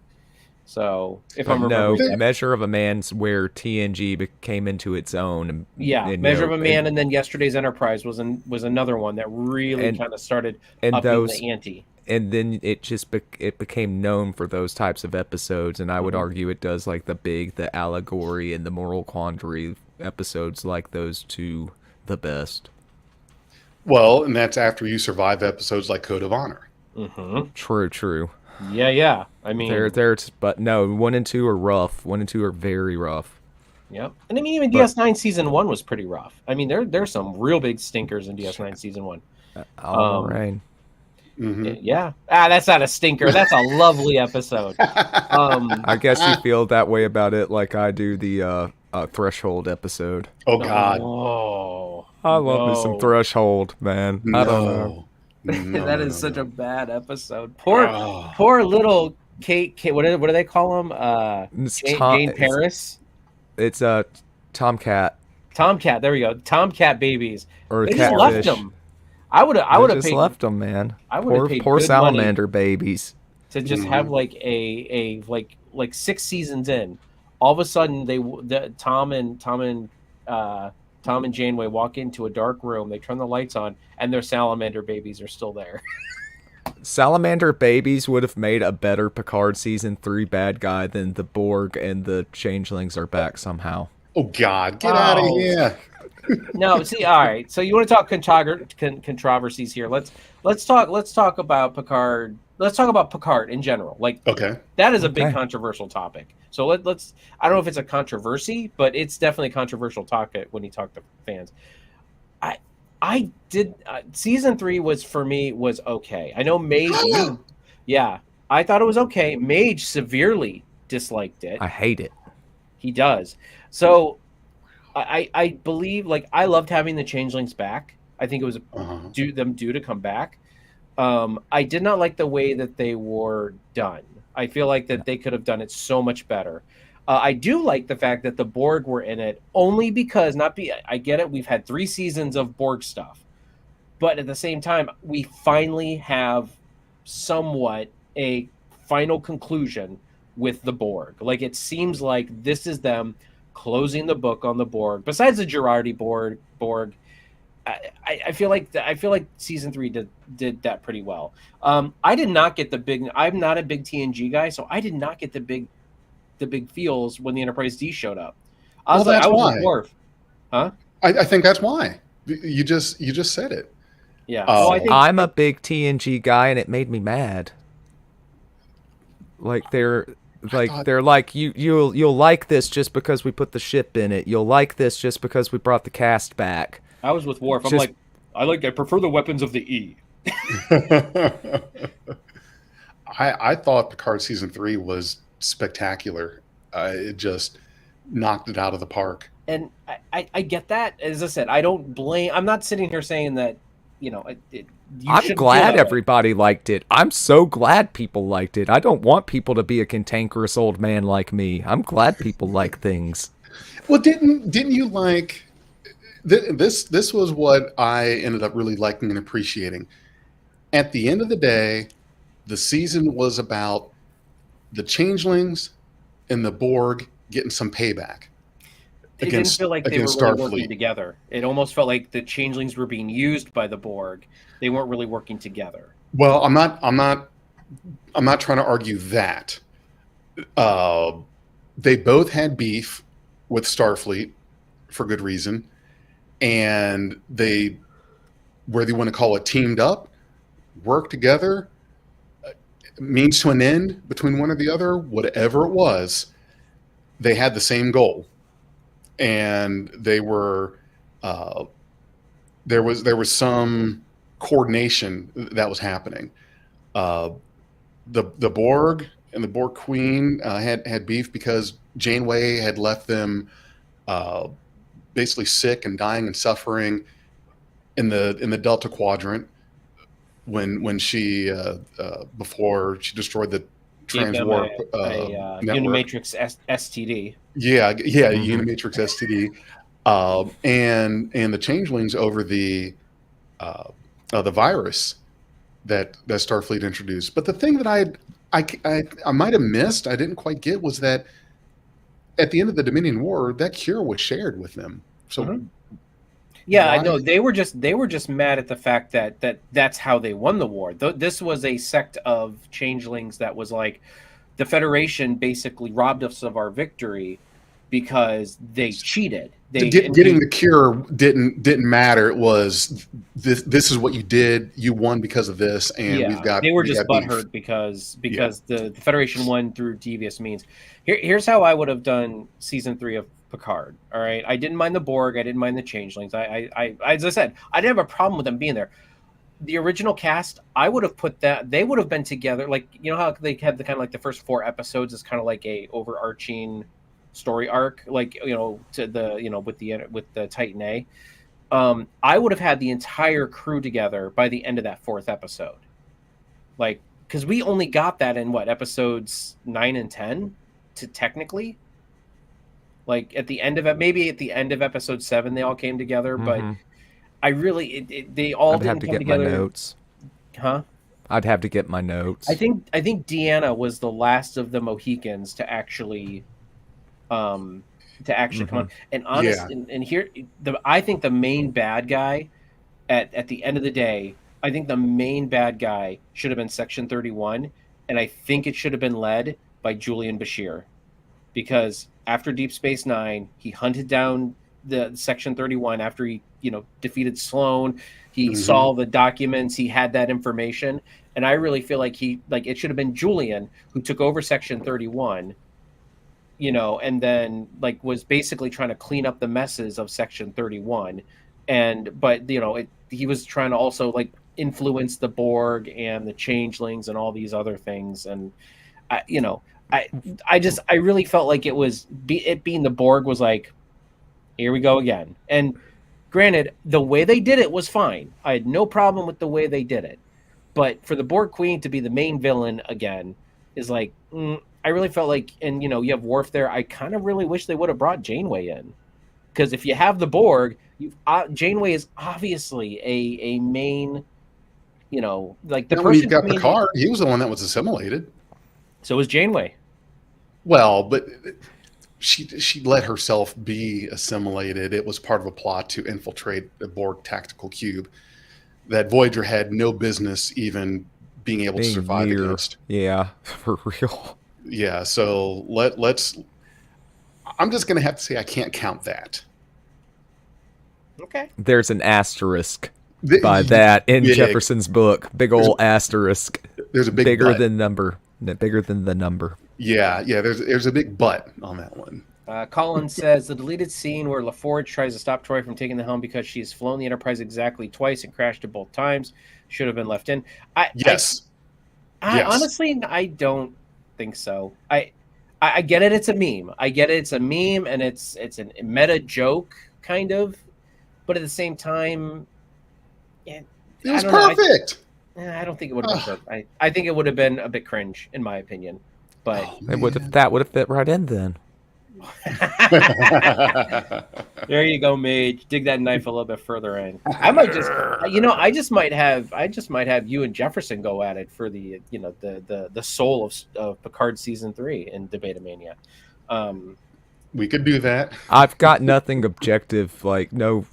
So if I'm remembering, Measure of a Man's where TNG came into its own. Measure of a Man, and then Yesterday's Enterprise was another one that really kind of started upping the ante. And then it became known for those types of episodes, and I would argue it does like the allegory and the moral quandary episodes like those two the best. Well, and that's after you survive episodes like Code of Honor. Mm-hmm. True. Yeah. I mean, but no, 1 and 2 are rough. 1 and 2 are very rough. Yep. And I mean, even DS9 season 1 was pretty rough. I mean, there's some real big stinkers in DS9 season 1. Rain. Mm-hmm. Yeah. That's not a stinker. That's a lovely episode. I guess you feel that way about it, like I do the Threshold episode. Oh God. Oh, I love me some Threshold, man. No. I don't know. That is such a bad episode. Poor little Kate. What do they call him? Jane Paris. It's Tomcat. Tomcat. There we go. Tomcat babies. Or they just left him. I would have just paid, left them, man. I would have paid poor good salamander money babies to just have like a like 6 seasons in. All of a sudden, Tom and Janeway walk into a dark room. They turn the lights on, and their salamander babies are still there. Salamander babies would have made a better Picard season 3 bad guy than the Borg and the Changelings are back somehow. Oh God, get out of here! No, see, all right. So you want to talk controversies here? Let's talk about Picard. Let's talk about Picard in general. Like, okay, that is a big controversial topic. So let's. I don't know if it's a controversy, but it's definitely a controversial topic when you talk to fans. I did season 3 was okay. I know Mage. I thought it was okay. Mage severely disliked it. I hate it. He does. So I believe, like, I loved having the Changelings back. I think it was due to come back. I did not like the way that they were done. I feel like that they could have done it so much better. I do like the fact that the Borg were in it only because I get it. We've had 3 seasons of Borg stuff, but at the same time, we finally have somewhat a final conclusion with the Borg. Like, it seems like this is them closing the book on the Borg. Besides the Girardi Borg, I feel like season 3 did that pretty well. I did not get the big. I'm not a big TNG guy, so I did not get the big feels when the Enterprise D showed up. I was why. with Worf. Huh? I think that's why. You just said it. Yeah. I'm a big TNG guy, and it made me mad. Like they're like you'll like this just because we put the ship in it. You'll like this just because we brought the cast back. I was with Worf. I'm like, I prefer the weapons of the E. I thought Picard season 3 was spectacular. It just knocked it out of the park. And I get that. As I said, I don't blame. I'm not sitting here saying that, I'm glad everybody liked it. I'm so glad people liked it. I don't want people to be a cantankerous old man like me. I'm glad people like things. Well, didn't you like this was what I ended up really liking and appreciating. At the end of the day, the season was about the changelings and the Borg getting some payback It didn't feel like they were against really working Starfleet. together. It almost felt like the changelings were being used by the Borg. They weren't really working together. Well, I'm not trying to argue that. They both had beef with Starfleet for good reason, and they, whether you want to call it teamed up, worked together, means to an end between one or the other, whatever it was, they had the same goal, and they were there was some coordination that was happening. The Borg and the Borg Queen had beef because Janeway had left them basically sick and dying and suffering in the Delta Quadrant when she before she destroyed the transwarp network. Unimatrix STD. Yeah, Unimatrix STD, and the changelings over the virus that Starfleet introduced. But the thing that I might have missed, I didn't quite get, was that at the end of the Dominion War, that cure was shared with them. So, yeah, I know they were just mad at the fact that that's how they won the war. This was a sect of changelings that was like, the Federation basically robbed us of our victory because they cheated. Getting the cure didn't matter. It was this is what you did. You won because of this, and they were just butthurt because the Federation won through devious means. Here's how I would have done season 3 of Picard. All right, I didn't mind the Borg. I didn't mind the changelings. I as I said, I didn't have a problem with them being there. The original cast, I would have put that they would have been together. Like, you know how they had the kind of like the first 4 episodes is kind of like a overarching story arc, like, you know, to the, you know, with the Titan A. I would have had the entire crew together by the end of that 4th episode, like, because we only got that in episodes 9 and 10 to technically, like at the end of it, maybe at the end of episode 7 they all came together, but I really they all didn't come together. My notes. Huh? I'd have to get my notes. I think Deanna was the last of the Mohicans to actually come on. And honestly, and here I think the main bad guy at the end of the day, I think the main bad guy should have been Section 31, and I think it should have been led by Julian Bashir, because after Deep Space Nine, he hunted down the Section 31 after he, you know, defeated Sloane. He saw the documents, he had that information, and I really feel like it should have been Julian who took over Section 31, you know, and then like was basically trying to clean up the messes of Section 31. But you know, he was trying to also like influence the Borg and the changelings and all these other things. And I really felt like it being the Borg was like, here we go again. And granted, the way they did it was fine. I had no problem with the way they did it. But for the Borg Queen to be the main villain again is like, I really felt like, and you know, you have Worf there. I kind of really wish they would have brought Janeway in, because if you have the Borg, Janeway is obviously a main, you know, like the person. When you've got Picard, he was the one that was assimilated. So was Janeway. Well, but she let herself be assimilated. It was part of a plot to infiltrate the Borg tactical cube that Voyager had no business even being able to survive against. Yeah, for real. Yeah, so let's. I'm just going to have to say I can't count that. Okay. There's an asterisk by that in Jefferson's book. Big old asterisk. There's a big bigger but. than the number. Yeah. There's a big but on that one. Colin says the deleted scene where LaForge tries to stop Troy from taking the helm because she's flown the Enterprise exactly twice and crashed it both times should have been left in. Yes. Honestly, I don't think so. I get it. It's a meme. I get it. It's a meme, and it's a meta joke kind of, but at the same time, it was perfect. I don't think it would have been good. I think it would have been a bit cringe, in my opinion. But that would have fit right in then. There you go, Mage. Dig that knife a little bit further in. I might just, I just might have you and Jefferson go at it for the, the soul of Picard season 3 in Debatamania. We could do that. I've got nothing objective, no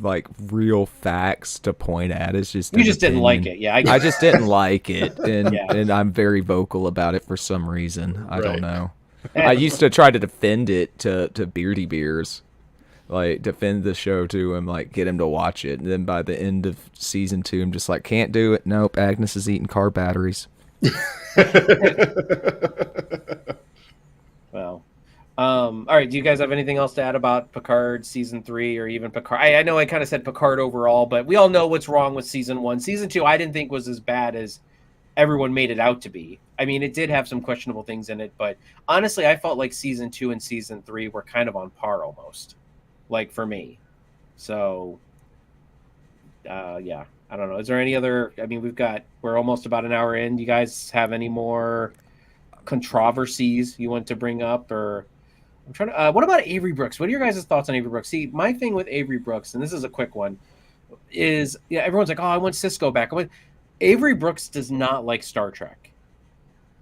real facts to point at. It's just you just didn't like it, yeah. I just didn't like it, and Yeah. and I'm very vocal about it for some reason. I don't Right. know. I used to try to defend it to Beardy Beers, defend the show to him, get him to watch it. And then by the end of season 2, I'm just like, can't do it. Nope, Agnes is eating car batteries. Well, all right. Do you guys have anything else to add about Picard season 3 or even Picard? I know I kind of said Picard overall, but we all know what's wrong with season 1. Season 2, I didn't think was as bad as everyone made it out to be. I mean, it did have some questionable things in it, but honestly, I felt like season 2 and season 3 were kind of on par almost, for me. So, yeah, I don't know. Is there any other? I mean, we're almost about an hour in. Do you guys have any more controversies you want to bring up, or I'm trying to? What about Avery Brooks? What are your guys' thoughts on Avery Brooks? See, my thing with Avery Brooks, and this is a quick one, is everyone's like, oh, I want Cisco back. Avery Brooks does not like Star Trek.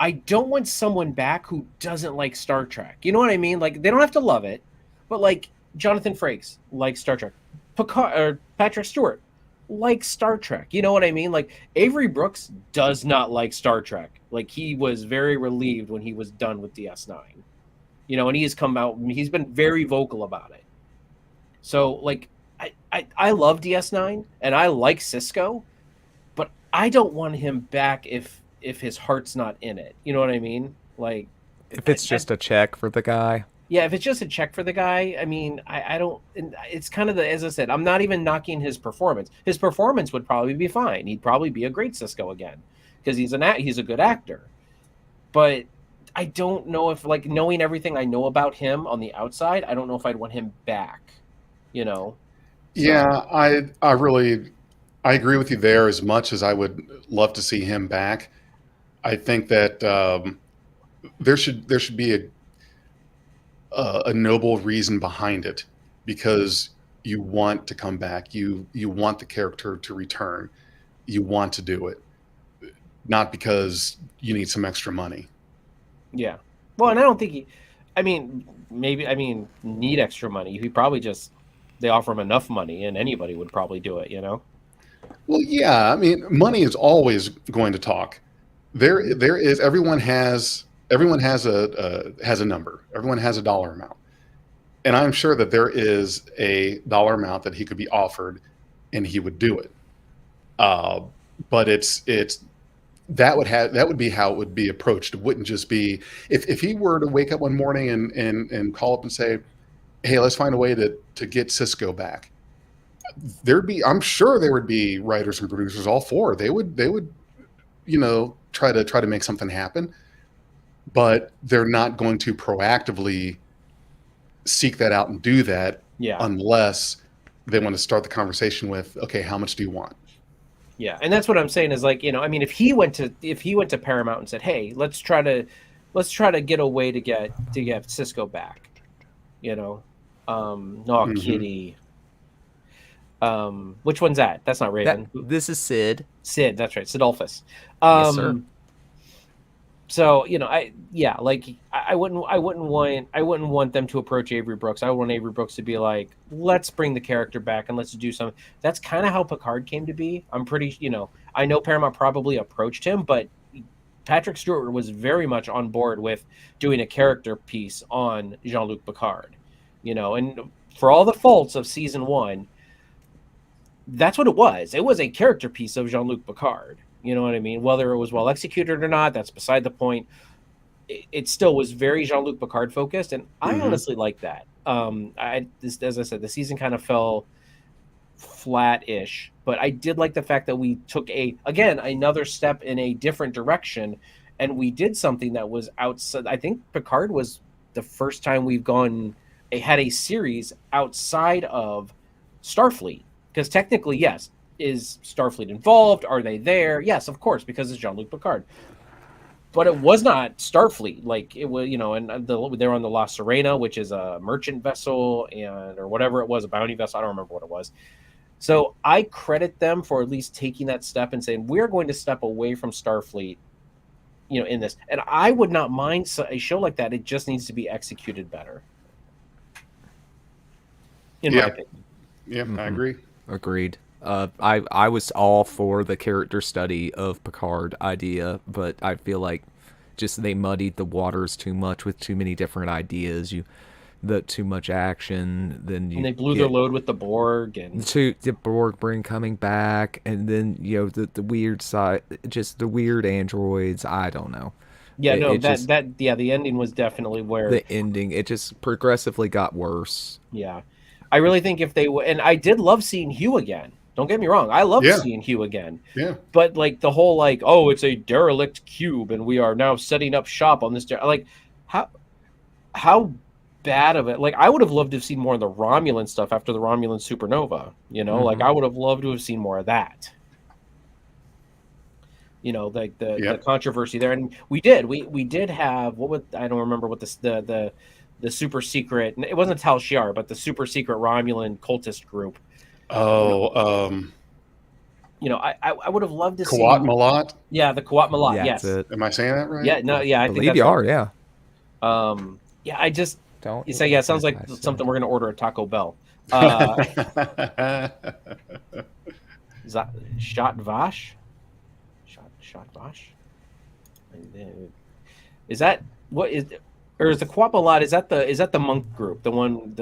I don't want someone back who doesn't like Star Trek. You know what I mean? They don't have to love it, but Jonathan Frakes likes Star Trek. Patrick Stewart likes Star Trek. You know what I mean? Avery Brooks does not like Star Trek. He was very relieved when he was done with DS9. And he has come out and he's been very vocal about it. So I love DS9 and I like Cisco, but I don't want him back if his heart's not in it. You know what I mean? If it's just a check for the guy. Yeah, if it's just a check for the guy, I mean, I don't. It's kind of as I said, I'm not even knocking his performance. His performance would probably be fine. He'd probably be a great Cisco again because he's a good actor. But I don't know if knowing everything I know about him on the outside, I don't know if I'd want him back. So. Yeah, I really agree with you there as much as I would love to see him back. I think that there should be a noble reason behind it, because you want to come back. You want the character to return. You want to do it, not because you need some extra money. Yeah. Well, and I don't think need extra money. He probably they offer him enough money and anybody would probably do it, Well, yeah, I mean, money is always going to talk. There is everyone has a number. Everyone has a dollar amount, and I'm sure that there is a dollar amount that he could be offered, and he would do it. But that would be how it would be approached. It wouldn't just be if he were to wake up one morning and call up and say, "Hey, let's find a way to get Cisco back." I'm sure there would be writers and producers all for. They would try to make something happen, but they're not going to proactively seek that out and do that unless they want to start the conversation with, okay, how much do you want? Yeah, and that's what I'm saying is if he went to Paramount and said, hey, let's try to get a way to get Cisco back, Kitty. Which one's that? That's not Raven. This is Sid. Sid, that's right, Sidolphus. Yes, sir. So I wouldn't want them to approach Avery Brooks. I would want Avery Brooks to be like, let's bring the character back and let's do something. That's kind of how Picard came to be. I'm pretty, I know Paramount probably approached him, but Patrick Stewart was very much on board with doing a character piece on Jean-Luc Picard, and for all the faults of season 1, that's what it was. It was a character piece of Jean-Luc Picard. You know what I mean? Whether it was well executed or not, that's beside the point. It still was very Jean-Luc Picard focused, and I honestly like that. As I said, the season kind of fell flat-ish, but I did like the fact that we took another step in a different direction, and we did something that was outside. I think Picard was the first time we've had a series outside of Starfleet, because technically, yes. Is Starfleet involved? Are they there? Yes, of course, because it's Jean-Luc Picard. but it was not Starfleet. Like it was, and they were on the La Serena, which is a merchant vessel or whatever it was, a bounty vessel. I don't remember what it was. So I credit them for at least taking that step and saying, we're going to step away from Starfleet, in this. And I would not mind a show like that. It just needs to be executed better. In my opinion. Yeah, I agree. Agreed. I was all for the character study of Picard idea, but I feel like just they muddied the waters too much with too many different ideas. Too much action. Then and they blew their load with the Borg and the Borg coming back, and then the weird side, just the weird androids. I don't know. Yeah, the ending was definitely where the ending. It just progressively got worse. Yeah. I really think if they and I did love seeing Hugh again. Don't get me wrong. I loved seeing Hugh again. Yeah. But like the whole it's a derelict cube and we are now setting up shop on this. How bad of it. Like I would have loved to have seen more of the Romulan stuff after the Romulan supernova. Like I would have loved to have seen more of that. Like the controversy there. And we did have I don't remember what the super secret, it wasn't Tal Shiar, but the super secret Romulan cultist group. Oh, I would have loved to see Kawat Malat. Yeah, the Kawat Malat. Yeah, yes. Am I saying that right? Yeah, no, yeah, I believe you are. Yeah. Yeah, I just don't. You say it sounds like something we're gonna order at Taco Bell. Shot Vash. Is that what is? Or is the Quapalat, is that the monk group? The one.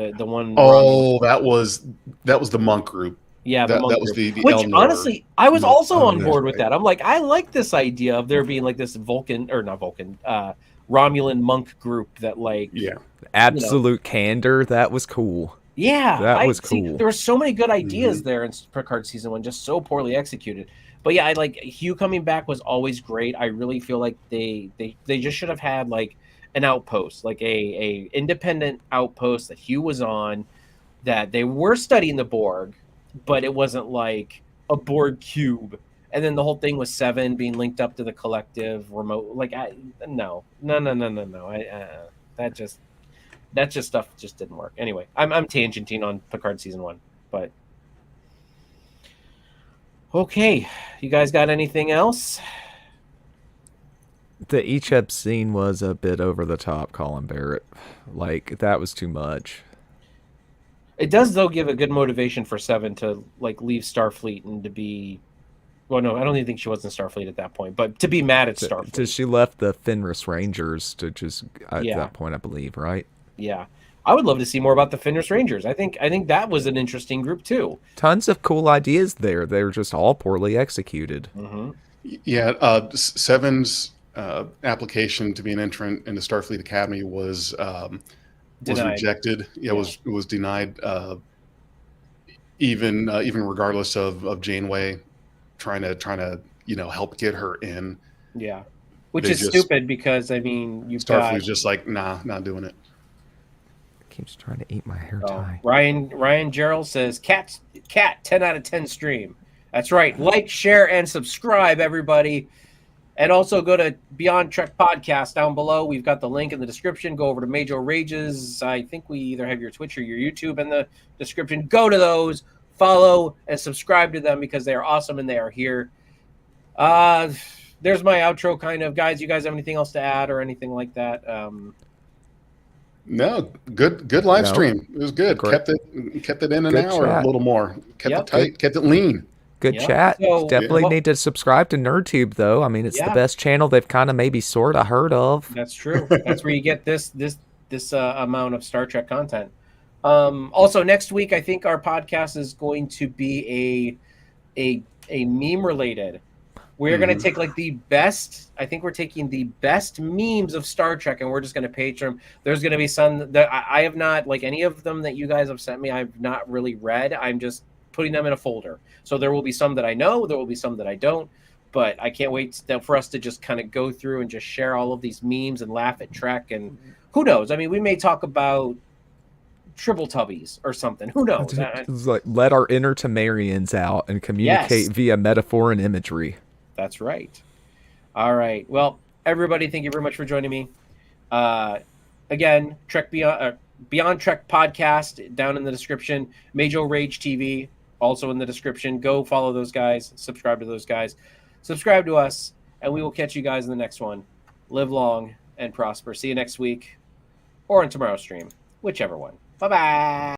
Oh, that was the monk group. Yeah, that monk was group. the Which Elnor honestly, I was also on board with right. that. I'm like, I like this idea of there being like this Romulan monk group that absolute candor. That was cool. Yeah, that was cool. There were so many good ideas there in Picard season 1, just so poorly executed. But yeah, I like Hugh coming back was always great. I really feel like they just should have had like an outpost, like a independent outpost that Hugh was on, that they were studying the Borg, but it wasn't like a Borg cube. And then the whole thing was Seven being linked up to the collective remote. Like, no. That just stuff just didn't work. Anyway, I'm tangenting on Picard season 1, but okay. You guys got anything else? The Icheb scene was a bit over the top, Colin Barrett. Like, that was too much. It does, though, give a good motivation for Seven to like leave Starfleet and to be. Well, no, I don't even think she was in Starfleet at that point, but to be mad at Starfleet. She left the Fenris Rangers to just at that point, I believe, right? Yeah, I would love to see more about the Fenris Rangers. I think that was an interesting group too. Tons of cool ideas there. They're just all poorly executed. Mm-hmm. Yeah, Seven's application to be an entrant into Starfleet Academy was rejected. Yeah, it was denied. Even regardless of Janeway trying to help get her in. Yeah, which is stupid because I mean Starfleet's just like not doing it. Keeps trying to eat my hair tie. Ryan Gerald says cat 10 out of 10 stream. That's right. Like, share, and subscribe, everybody. And also go to Beyond Trek Podcast down below. We've got the link in the description. Go over to Major Rages. I think we either have your Twitch or your YouTube in the description. Go to those, follow, and subscribe to them because they are awesome and they are here. There's my outro kind of. Guys, you guys have anything else to add or anything like that? No, good live stream. It was good. Great. Kept it in an hour, chat. a little more. Kept it tight, kept it lean. Good chat. So, definitely need to subscribe to NerdTube, though. I mean, it's the best channel they've kind of maybe sort of heard of. That's true. That's where you get this amount of Star Trek content. Also, next week, I think our podcast is going to be a meme related. We're going to take like the best. I think we're taking the best memes of Star Trek, and we're just going to page them. There's going to be some that I have not, like any of them that you guys have sent me, I've not really read. I'm just putting them in a folder. So there will be some that I know, there will be some that I don't, but I can't wait for us to just kind of go through and just share all of these memes and laugh at Trek. And who knows? I mean, we may talk about Triple Tubbies or something. Who knows? It's like, let our inner Tamarians out and communicate via metaphor and imagery. That's right. All right. Well, Everybody, thank you very much for joining me. Again, Trek Beyond Trek podcast down in the description. Major Rage TV also in the description. Go follow those guys. Subscribe to those guys. Subscribe to us, and we will catch you guys in the next one. Live long and prosper. See you next week or on tomorrow's stream, whichever one. Bye-bye.